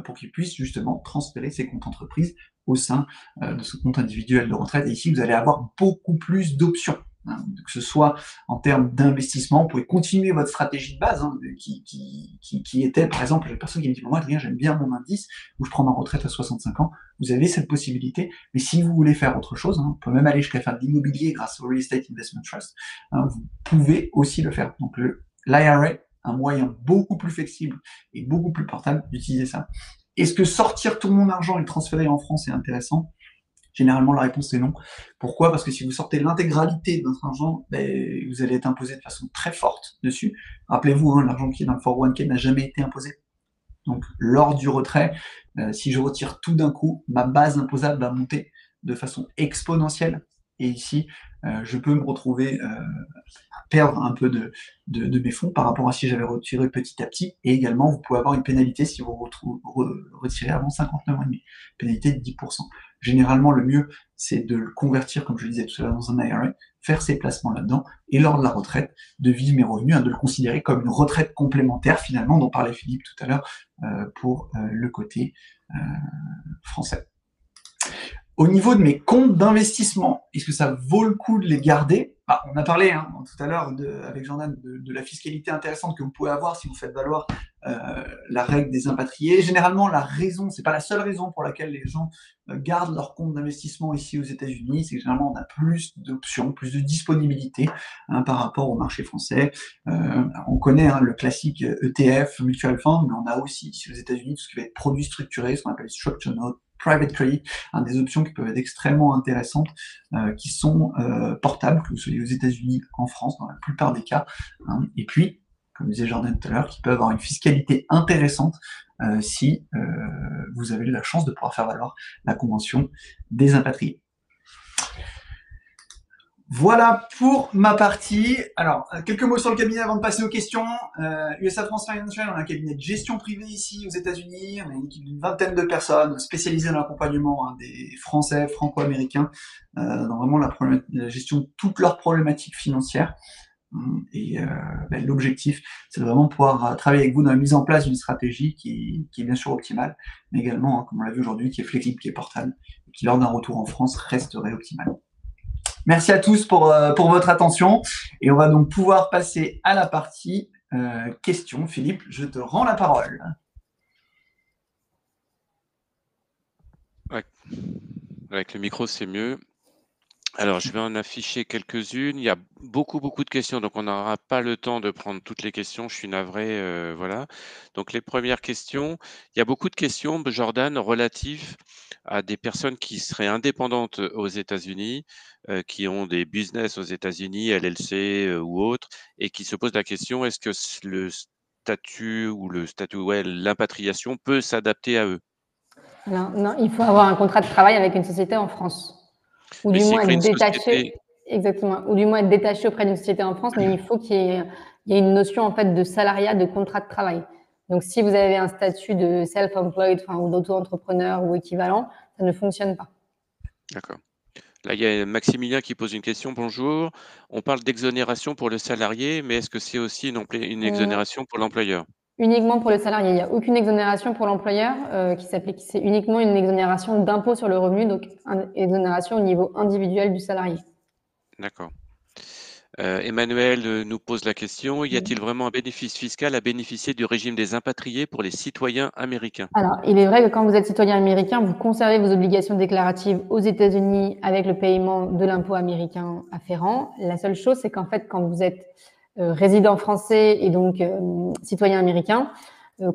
pour qu'il puisse justement transférer ses comptes entreprises au sein de ce compte individuel de retraite. Et ici, vous allez avoir beaucoup plus d'options. Que ce soit en termes d'investissement, vous pouvez continuer votre stratégie de base, qui était, par exemple, les personnes qui me disent, moi, Adrien, j'aime bien mon indice, où je prends ma retraite à 65 ans, vous avez cette possibilité, mais si vous voulez faire autre chose, vous pouvez même aller jusqu'à faire de l'immobilier grâce au Real Estate Investment Trust, vous pouvez aussi le faire. Donc l'IRA, un moyen beaucoup plus flexible et beaucoup plus portable d'utiliser ça. Est-ce que sortir tout mon argent et le transférer en France est intéressant? Généralement, la réponse est non. Pourquoi? Parce que si vous sortez l'intégralité de votre argent, vous allez être imposé de façon très forte dessus. Rappelez-vous, hein, l'argent qui est dans le 401k n'a jamais été imposé. Donc, lors du retrait, si je retire tout d'un coup, ma base imposable va monter de façon exponentielle. Et ici, je peux me retrouver à perdre un peu de mes fonds par rapport à si j'avais retiré petit à petit. Et également, vous pouvez avoir une pénalité si vous retirez avant 59 ans et demi, pénalité de 10%. Généralement, le mieux, c'est de le convertir, comme je le disais tout à l'heure, dans un IRA, faire ses placements là-dedans, et lors de la retraite, de vivre mes revenus, de le considérer comme une retraite complémentaire, finalement, dont parlait Philippe tout à l'heure, pour le côté français. Au niveau de mes comptes d'investissement, est-ce que ça vaut le coup de les garder? On a parlé tout à l'heure avec Jordan de la fiscalité intéressante que vous pouvez avoir si vous faites valoir la règle des impatriés. Généralement, la raison, c'est pas la seule raison pour laquelle les gens gardent leur compte d'investissement ici aux États-Unis, c'est que généralement on a plus d'options, plus de disponibilité par rapport au marché français. On connaît le classique ETF, Mutual Fund, mais on a aussi ici aux États-Unis tout ce qui va être produits structurés, ce qu'on appelle structured note, private credit, des options qui peuvent être extrêmement intéressantes, qui sont portables, que vous soyez aux États-Unis, en France, dans la plupart des cas. Et puis, comme disait Jordan tout à l'heure, qui peuvent avoir une fiscalité intéressante si vous avez la chance de pouvoir faire valoir la convention des impatriés. Voilà pour ma partie. Alors, quelques mots sur le cabinet avant de passer aux questions. USA France Financial, on a un cabinet de gestion privée ici aux États-Unis. On a une équipe d'une vingtaine de personnes spécialisées dans l'accompagnement des Français, franco-américains, dans vraiment la gestion de toutes leurs problématiques financières. Et l'objectif, c'est de vraiment pouvoir travailler avec vous dans la mise en place d'une stratégie qui est bien sûr optimale, mais également, comme on l'a vu aujourd'hui, qui est flexible, qui est portable, et qui, lors d'un retour en France, resterait optimale. Merci à tous pour votre attention, et on va donc pouvoir passer à la partie questions. Philippe, je te rends la parole. Ouais. Avec le micro, c'est mieux. Alors, je vais en afficher quelques-unes. Il y a beaucoup de questions, donc on n'aura pas le temps de prendre toutes les questions. Je suis navré, voilà. Donc, les premières questions, il y a beaucoup de questions, Jordan, relatives à des personnes qui seraient indépendantes aux États-Unis, qui ont des business aux États-Unis, LLC ou autres, et qui se posent la question, est-ce que le statut l'impatriation peut s'adapter à eux? Non, il faut avoir un contrat de travail avec une société en France. Ou du moins être détaché, exactement, ou du moins être détaché auprès d'une société en France, mais il faut qu'il y ait une notion en fait de salariat, de contrat de travail. Donc, si vous avez un statut de self-employed, ou d'auto-entrepreneur ou équivalent, ça ne fonctionne pas. D'accord. Là, il y a Maximilien qui pose une question. Bonjour. On parle d'exonération pour le salarié, mais est-ce que c'est aussi une exonération pour l'employeur? Uniquement pour le salarié. Il n'y a aucune exonération pour l'employeur qui s'applique. C'est uniquement une exonération d'impôt sur le revenu, donc une exonération au niveau individuel du salarié. D'accord. Emmanuel nous pose la question, y a-t-il vraiment un bénéfice fiscal à bénéficier du régime des impatriés pour les citoyens américains? Alors, il est vrai que quand vous êtes citoyen américain, vous conservez vos obligations déclaratives aux États-Unis avec le paiement de l'impôt américain afférent. La seule chose, c'est qu'en fait, quand vous êtes résident français et donc citoyen américain,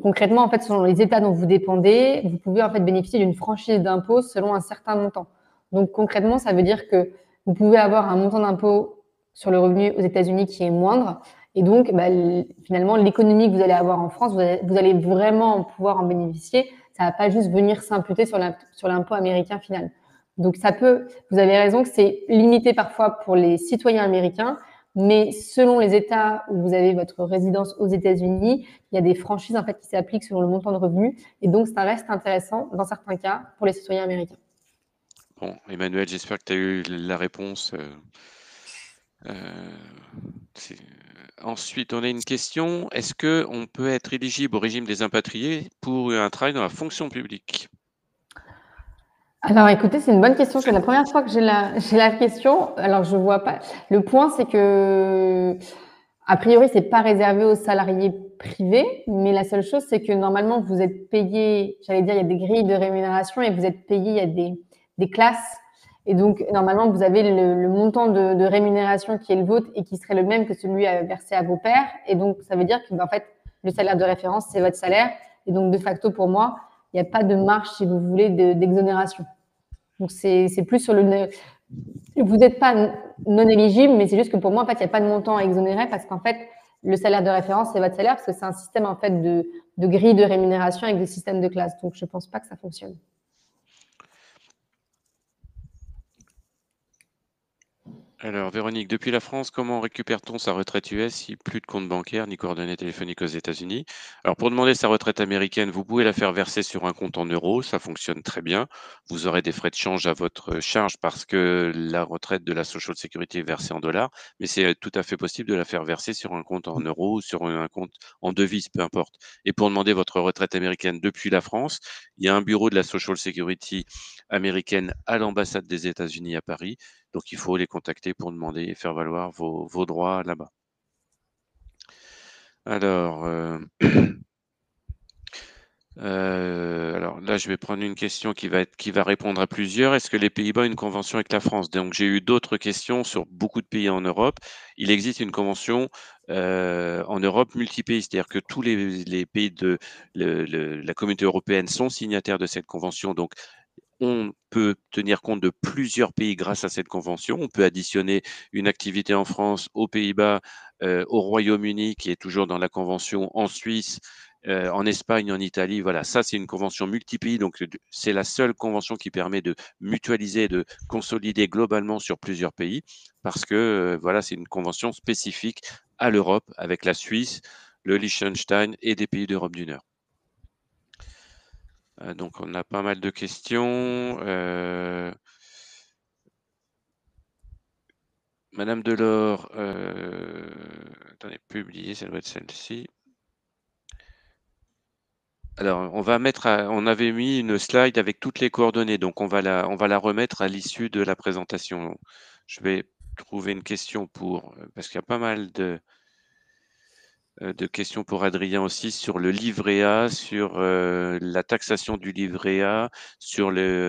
concrètement, en fait, selon les États dont vous dépendez, vous pouvez en fait bénéficier d'une franchise d'impôt selon un certain montant. Donc, concrètement, ça veut dire que vous pouvez avoir un montant d'impôt sur le revenu aux États-Unis qui est moindre. Et donc, finalement, l'économie que vous allez avoir en France, vous allez vraiment pouvoir en bénéficier. Ça ne va pas juste venir s'imputer sur l'impôt américain final. Donc, vous avez raison que c'est limité parfois pour les citoyens américains, mais selon les États où vous avez votre résidence aux États-Unis, il y a des franchises en fait qui s'appliquent selon le montant de revenus. Et donc, ça reste intéressant dans certains cas pour les citoyens américains. Bon, Emmanuel, j'espère que tu as eu la réponse. Ensuite, on a une question. Est-ce qu'on peut être éligible au régime des impatriés pour un travail dans la fonction publique? Alors, écoutez, c'est une bonne question. C'est la première fois que j'ai la question. Alors, je vois pas. Le point, c'est que, a priori, c'est pas réservé aux salariés privés, mais la seule chose, c'est que normalement, vous êtes payé, j'allais dire, il y a des grilles de rémunération et vous êtes payé, il y a des classes. Et donc, normalement, vous avez le montant de rémunération qui est le vôtre et qui serait le même que celui versé à vos pairs. Et donc, ça veut dire que, en fait, le salaire de référence, c'est votre salaire. Et donc, de facto, pour moi, il n'y a pas de marge, si vous voulez, d'exonération. Donc, c'est plus sur le… Vous n'êtes pas non éligible, mais c'est juste que pour moi, en fait, il n'y a pas de montant à exonérer parce qu'en fait, le salaire de référence, c'est votre salaire parce que c'est un système en fait de grille de rémunération avec des systèmes de classe. Donc, je ne pense pas que ça fonctionne. Alors, Véronique, depuis la France, comment récupère-t-on sa retraite US si plus de compte bancaire ni coordonnées téléphoniques aux États-Unis? Alors, pour demander sa retraite américaine, vous pouvez la faire verser sur un compte en euros, ça fonctionne très bien. Vous aurez des frais de change à votre charge parce que la retraite de la Social Security est versée en dollars, mais c'est tout à fait possible de la faire verser sur un compte en euros ou sur un compte en devise, peu importe. Et pour demander votre retraite américaine depuis la France, il y a un bureau de la Social Security américaine à l'ambassade des États-Unis à Paris. Donc, il faut les contacter pour demander et faire valoir vos droits là-bas. Alors, alors là, je vais prendre une question qui va répondre à plusieurs. Est-ce que les Pays-Bas ont une convention avec la France? Donc, j'ai eu d'autres questions sur beaucoup de pays en Europe. Il existe une convention en Europe multi-pays, c'est-à-dire que tous les pays de la communauté européenne sont signataires de cette convention. Donc, on peut tenir compte de plusieurs pays grâce à cette convention. On peut additionner une activité en France, aux Pays-Bas, au Royaume-Uni, qui est toujours dans la convention, en Suisse, en Espagne, en Italie. Voilà, ça, c'est une convention multi-pays. Donc, c'est la seule convention qui permet de mutualiser, de consolider globalement sur plusieurs pays, parce que voilà, c'est une convention spécifique à l'Europe, avec la Suisse, le Liechtenstein et des pays d'Europe du Nord. Donc, on a pas mal de questions. Madame Delors, attendez, publier, ça doit être celle-ci. Alors, on avait mis une slide avec toutes les coordonnées, donc on va la remettre à l'issue de la présentation. Je vais trouver une question parce qu'il y a pas mal de questions pour Adrien aussi sur le livret A, sur la taxation du livret A,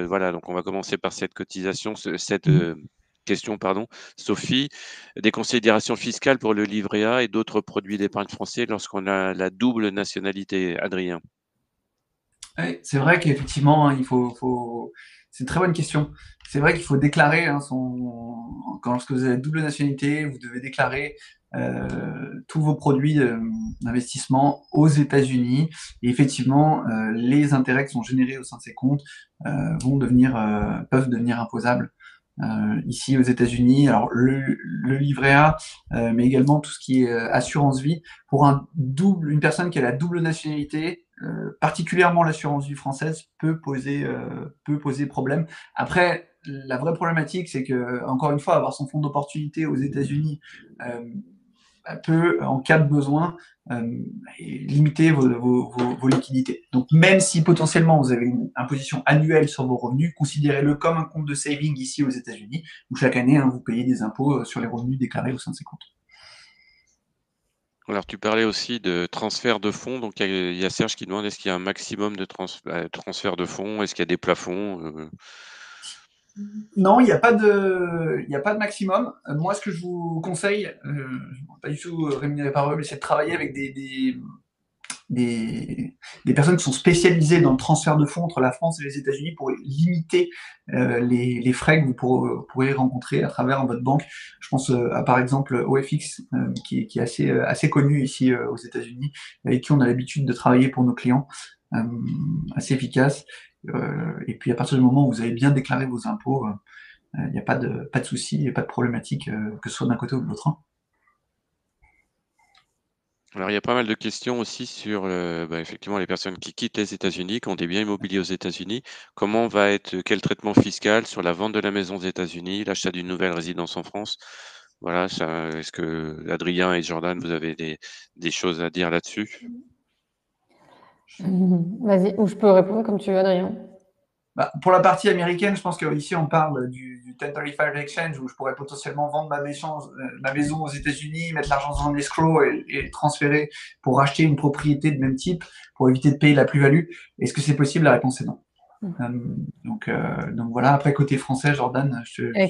voilà, donc on va commencer par cette cotisation, cette question, pardon. Sophie, des considérations fiscales pour le livret A et d'autres produits d'épargne français lorsqu'on a la double nationalité, Adrien. Oui, c'est vrai qu'effectivement, hein, c'est une très bonne question. C'est vrai qu'il faut déclarer lorsque vous avez double nationalité, vous devez déclarer tous vos produits d'investissement aux États-Unis. Et effectivement, les intérêts qui sont générés au sein de ces comptes peuvent devenir imposables ici aux États-Unis. Alors le livret A, mais également tout ce qui est assurance vie pour une personne qui a la double nationalité. Particulièrement l'assurance vie française peut poser problème. Après, la vraie problématique, c'est que, encore une fois, avoir son fonds d'opportunité aux États-Unis peut, en cas de besoin, limiter vos liquidités. Donc, même si potentiellement vous avez une imposition annuelle sur vos revenus, considérez-le comme un compte de saving ici aux États-Unis, où chaque année, vous payez des impôts sur les revenus déclarés au sein de ces comptes. Alors, tu parlais aussi de transfert de fonds. Donc, il y a Serge qui demande est-ce qu'il y a un maximum de transfert de fonds? Est-ce qu'il y a des plafonds? Non, il n'y a pas de maximum. Moi, ce que je vous conseille, je ne suis pas du tout rémunéré par eux, mais c'est de travailler avec des personnes qui sont spécialisées dans le transfert de fonds entre la France et les États-Unis pour limiter les frais que vous pourrez rencontrer à travers votre banque. Je pense à par exemple OFX qui est assez connu ici aux États-Unis, avec qui on a l'habitude de travailler pour nos clients, assez efficace. Et puis à partir du moment où vous avez bien déclaré vos impôts, il n'y a pas de souci, il n'y a pas de problématique que ce soit d'un côté ou de l'autre. Alors, il y a pas mal de questions aussi sur effectivement les personnes qui quittent les États-Unis, qui ont des biens immobiliers aux États-Unis. Quel traitement fiscal sur la vente de la maison aux États-Unis, l'achat d'une nouvelle résidence en France? Voilà, est-ce que Adrien et Jordan, vous avez des choses à dire là-dessus? Vas-y, ou je peux répondre comme tu veux, Adrien. Pour la partie américaine, je pense qu'ici on parle du 1035 exchange où je pourrais potentiellement vendre ma maison aux États-Unis, mettre l'argent dans un escrow et transférer pour acheter une propriété de même type pour éviter de payer la plus-value. Est-ce que c'est possible? La réponse est non. Donc voilà. Après, côté français, Jordan,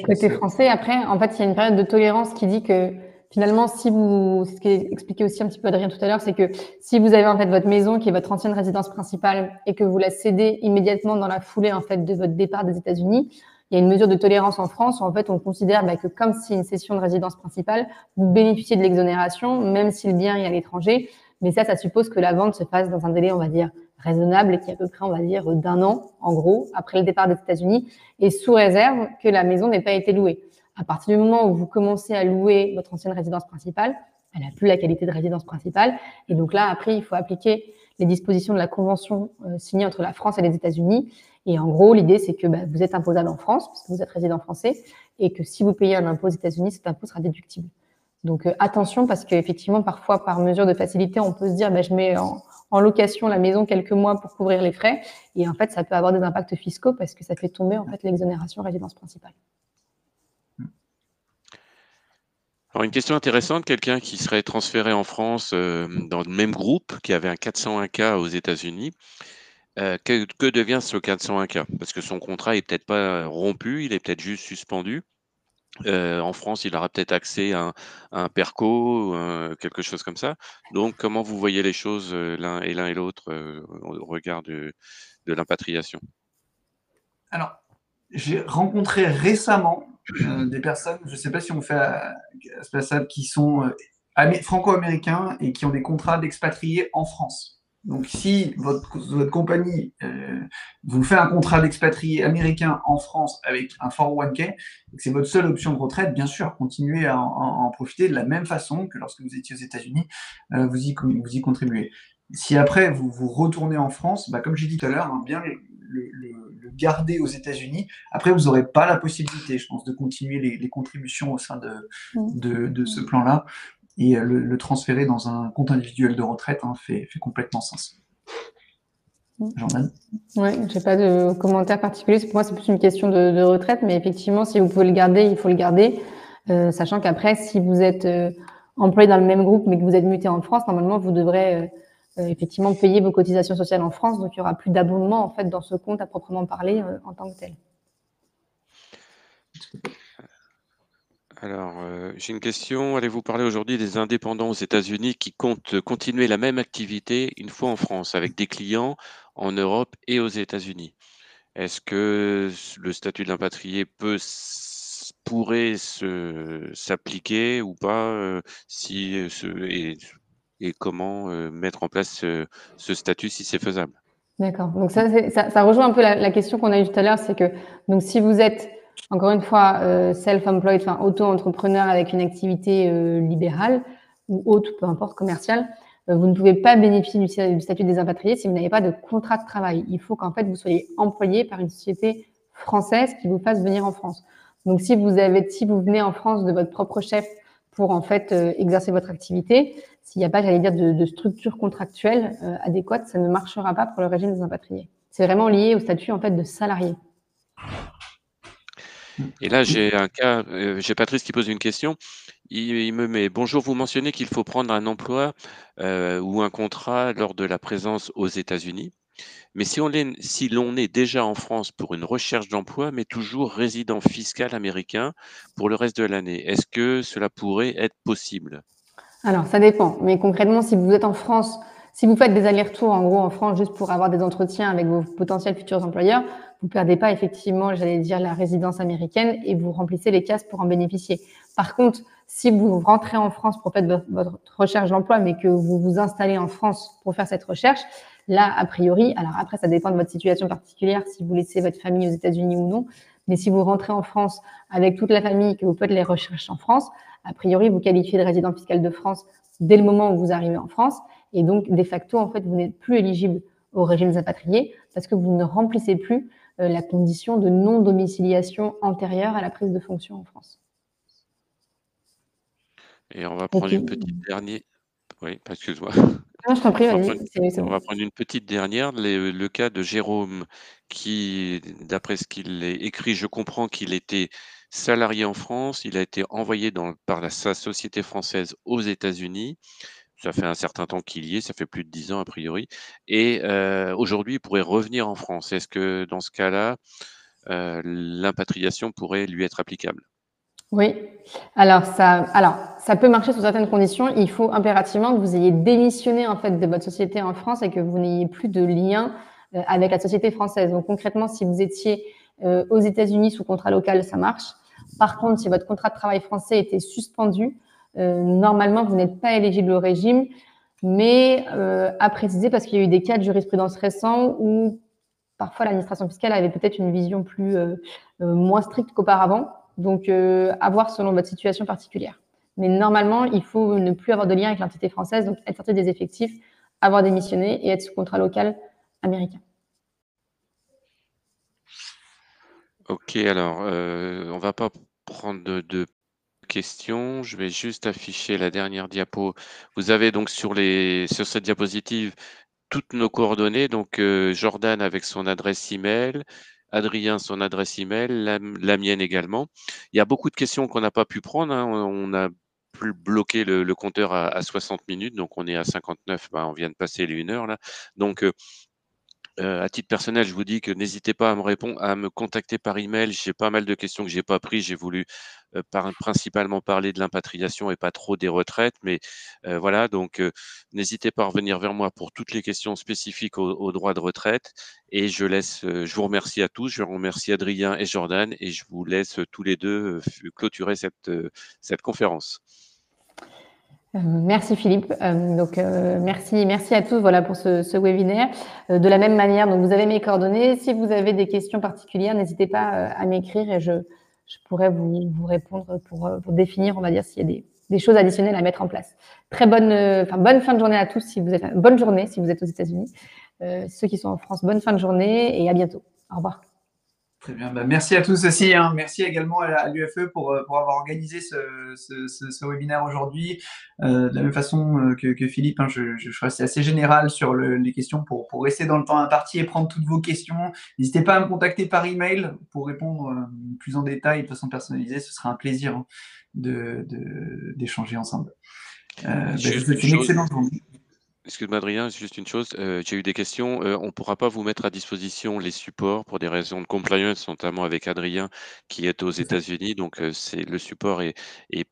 côté français, après, en fait, il y a une période de tolérance qui dit que finalement, c'est ce qui est expliqué aussi un petit peu Adrien tout à l'heure, c'est que si vous avez en fait votre maison qui est votre ancienne résidence principale et que vous la cédez immédiatement dans la foulée en fait de votre départ des États-Unis, il y a une mesure de tolérance en France où en fait on considère que comme c'est une cession de résidence principale, vous bénéficiez de l'exonération, même si le bien est à l'étranger. Mais ça suppose que la vente se fasse dans un délai, on va dire, raisonnable, qui est à peu près, on va dire, d'un an, en gros, après le départ des États-Unis, et sous réserve que la maison n'ait pas été louée. À partir du moment où vous commencez à louer votre ancienne résidence principale, elle n'a plus la qualité de résidence principale. Et donc là, après, il faut appliquer les dispositions de la convention signée entre la France et les États-Unis. Et en gros, l'idée, c'est que vous êtes imposable en France, parce que vous êtes résident français, et que si vous payez un impôt aux États-Unis, cet impôt sera déductible. Donc attention, parce qu'effectivement, parfois, par mesure de facilité, on peut se dire je mets en location la maison quelques mois pour couvrir les frais. Et en fait, ça peut avoir des impacts fiscaux parce que ça fait tomber en fait l'exonération résidence principale. Alors, une question intéressante, quelqu'un qui serait transféré en France dans le même groupe, qui avait un 401K aux États-Unis, que devient ce 401K? Parce que son contrat est peut-être pas rompu, il est peut-être juste suspendu. En France, il aura peut-être accès à un PERCO, quelque chose comme ça. Donc, comment vous voyez les choses l'un et l'autre au regard de l'impatriation? Alors, j'ai rencontré récemment des personnes, je ne sais pas si on fait ça, qui sont franco-américains et qui ont des contrats d'expatriés en France. Donc, si votre compagnie vous fait un contrat d'expatrié américain en France avec un 401k, et que c'est votre seule option de retraite, bien sûr, continuez à en profiter de la même façon que lorsque vous étiez aux États-Unis, vous y contribuez. Si après vous retournez en France, comme j'ai dit tout à l'heure, bien le garder aux États-Unis. Après, vous n'aurez pas la possibilité, je pense, de continuer les contributions au sein de ce plan-là. Et le transférer dans un compte individuel de retraite fait complètement sens. Jordan? Oui, je n'ai pas de commentaire particulier. Pour moi, c'est plus une question de retraite. Mais effectivement, si vous pouvez le garder, il faut le garder. Sachant qu'après, si vous êtes employé dans le même groupe, mais que vous êtes muté en France, normalement, vous devrez effectivement payer vos cotisations sociales en France. Donc, il n'y aura plus d'abondement en fait, dans ce compte à proprement parler en tant que tel. Alors, j'ai une question. Allez-vous parler aujourd'hui des indépendants aux États-Unis qui comptent continuer la même activité une fois en France, avec des clients en Europe et aux États-Unis? Est-ce que le statut de l'impatrié pourrait s'appliquer ou pas, et comment mettre en place ce statut si c'est faisable? D'accord. Donc ça rejoint un peu la question qu'on a eue tout à l'heure, c'est que donc si vous êtes encore une fois self-employed, enfin auto-entrepreneur avec une activité libérale ou autre, peu importe, commerciale, vous ne pouvez pas bénéficier du statut des impatriés si vous n'avez pas de contrat de travail. Il faut qu'en fait vous soyez employé par une société française qui vous fasse venir en France. Donc si vous venez en France de votre propre chef pour en fait exercer votre activité, s'il n'y a pas, j'allais dire, de structure contractuelle adéquate, ça ne marchera pas pour le régime des impatriés. C'est vraiment lié au statut en fait de salarié. Et là, j'ai un cas, j'ai Patrice qui pose une question. Il me met: «Bonjour, vous mentionnez qu'il faut prendre un emploi ou un contrat lors de la présence aux États-Unis. Mais si l'on est déjà en France pour une recherche d'emploi, mais toujours résident fiscal américain pour le reste de l'année, est-ce que cela pourrait être possible?» Alors, ça dépend. Mais concrètement, si vous êtes en France, si vous faites des allers-retours en gros en France juste pour avoir des entretiens avec vos potentiels futurs employeurs, vous ne perdez pas effectivement, j'allais dire, la résidence américaine et vous remplissez les cases pour en bénéficier. Par contre, si vous rentrez en France pour faire votre recherche d'emploi, mais que vous vous installez en France pour faire cette recherche, là, a priori, alors après, ça dépend de votre situation particulière, si vous laissez votre famille aux États-Unis ou non, mais si vous rentrez en France avec toute la famille, que vous faites les recherches en France, a priori, vous qualifiez de résident fiscal de France dès le moment où vous arrivez en France. Et donc, de facto, en fait, vous n'êtes plus éligible au régime des impatriés parce que vous ne remplissez plus la condition de non-domiciliation antérieure à la prise de fonction en France. Et on va prendre une petite dernière. Oui, excuse-moi. Non, je t'en prie, vas-y. On va prendre une petite dernière. Le cas de Jérôme qui, d'après ce qu'il est écrit, je comprends qu'il était salarié en France. Il a été envoyé par sa société française aux États-Unis. Ça fait un certain temps qu'il y est, ça fait plus de 10 ans a priori. Et aujourd'hui, il pourrait revenir en France. Est-ce que dans ce cas-là, l'impatriation pourrait lui être applicable? Oui. Alors ça peut marcher sous certaines conditions. Il faut impérativement que vous ayez démissionné en fait de votre société en France et que vous n'ayez plus de lien avec la société française. Donc concrètement, si vous étiez Aux États-Unis, sous contrat local, ça marche. Par contre, si votre contrat de travail français était suspendu, normalement, vous n'êtes pas éligible au régime, mais à préciser parce qu'il y a eu des cas de jurisprudence récents où parfois l'administration fiscale avait peut-être une vision moins stricte qu'auparavant. Donc, à voir selon votre situation particulière. Mais normalement, il faut ne plus avoir de lien avec l'entité française, donc être sorti des effectifs, avoir démissionné et être sous contrat local américain. Ok, alors, on va pas prendre de questions. Je vais juste afficher la dernière diapo. Vous avez donc sur cette diapositive toutes nos coordonnées. Donc, Jordan avec son adresse email, Adrien son adresse email, la mienne également. Il y a beaucoup de questions qu'on n'a pas pu prendre, hein. On a bloqué le compteur à 60 minutes, donc on est à 59. On vient de passer les 1 heure là. Donc, à titre personnel, je vous dis que n'hésitez pas à me contacter par email. J'ai pas mal de questions que j'ai pas prises. J'ai voulu principalement parler de l'impatriation et pas trop des retraites, mais voilà. Donc, n'hésitez pas à revenir vers moi pour toutes les questions spécifiques au droit de retraite. Et je vous remercie à tous. Je remercie Adrien et Jordan et je vous laisse tous les deux clôturer cette conférence. Merci Philippe. Merci à tous voilà, pour ce webinaire. De la même manière, donc vous avez mes coordonnées. Si vous avez des questions particulières, n'hésitez pas à m'écrire et je pourrais vous répondre pour définir, on va dire, s'il y a des choses additionnelles à mettre en place. Bonne fin de journée à tous. Bonne journée si vous êtes aux États-Unis. Ceux qui sont en France, bonne fin de journée et à bientôt. Au revoir. Très bien. Merci à tous aussi, hein. Merci également à l'UFE pour avoir organisé ce webinaire aujourd'hui. De la même façon que Philippe, hein, je reste assez général sur les questions pour rester dans le temps imparti et prendre toutes vos questions. N'hésitez pas à me contacter par email pour répondre plus en détail de façon personnalisée. Ce sera un plaisir, hein, d'échanger ensemble. Je vous souhaite une excellente journée. Excuse-moi Adrien, juste une chose, j'ai eu des questions. On ne pourra pas vous mettre à disposition les supports pour des raisons de compliance, notamment avec Adrien qui est aux États-Unis, donc le support est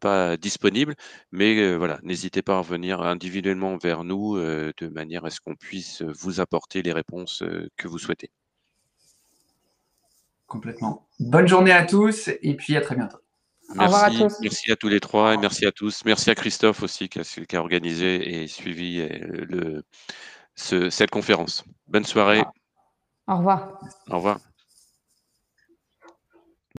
pas disponible. Mais voilà, n'hésitez pas à revenir individuellement vers nous de manière à ce qu'on puisse vous apporter les réponses que vous souhaitez. Complètement. Bonne journée à tous et puis à très bientôt. Au revoir à tous. Merci à tous les trois et merci à tous. Merci à Christophe aussi qui a organisé et suivi cette conférence. Bonne soirée. Au revoir. Au revoir.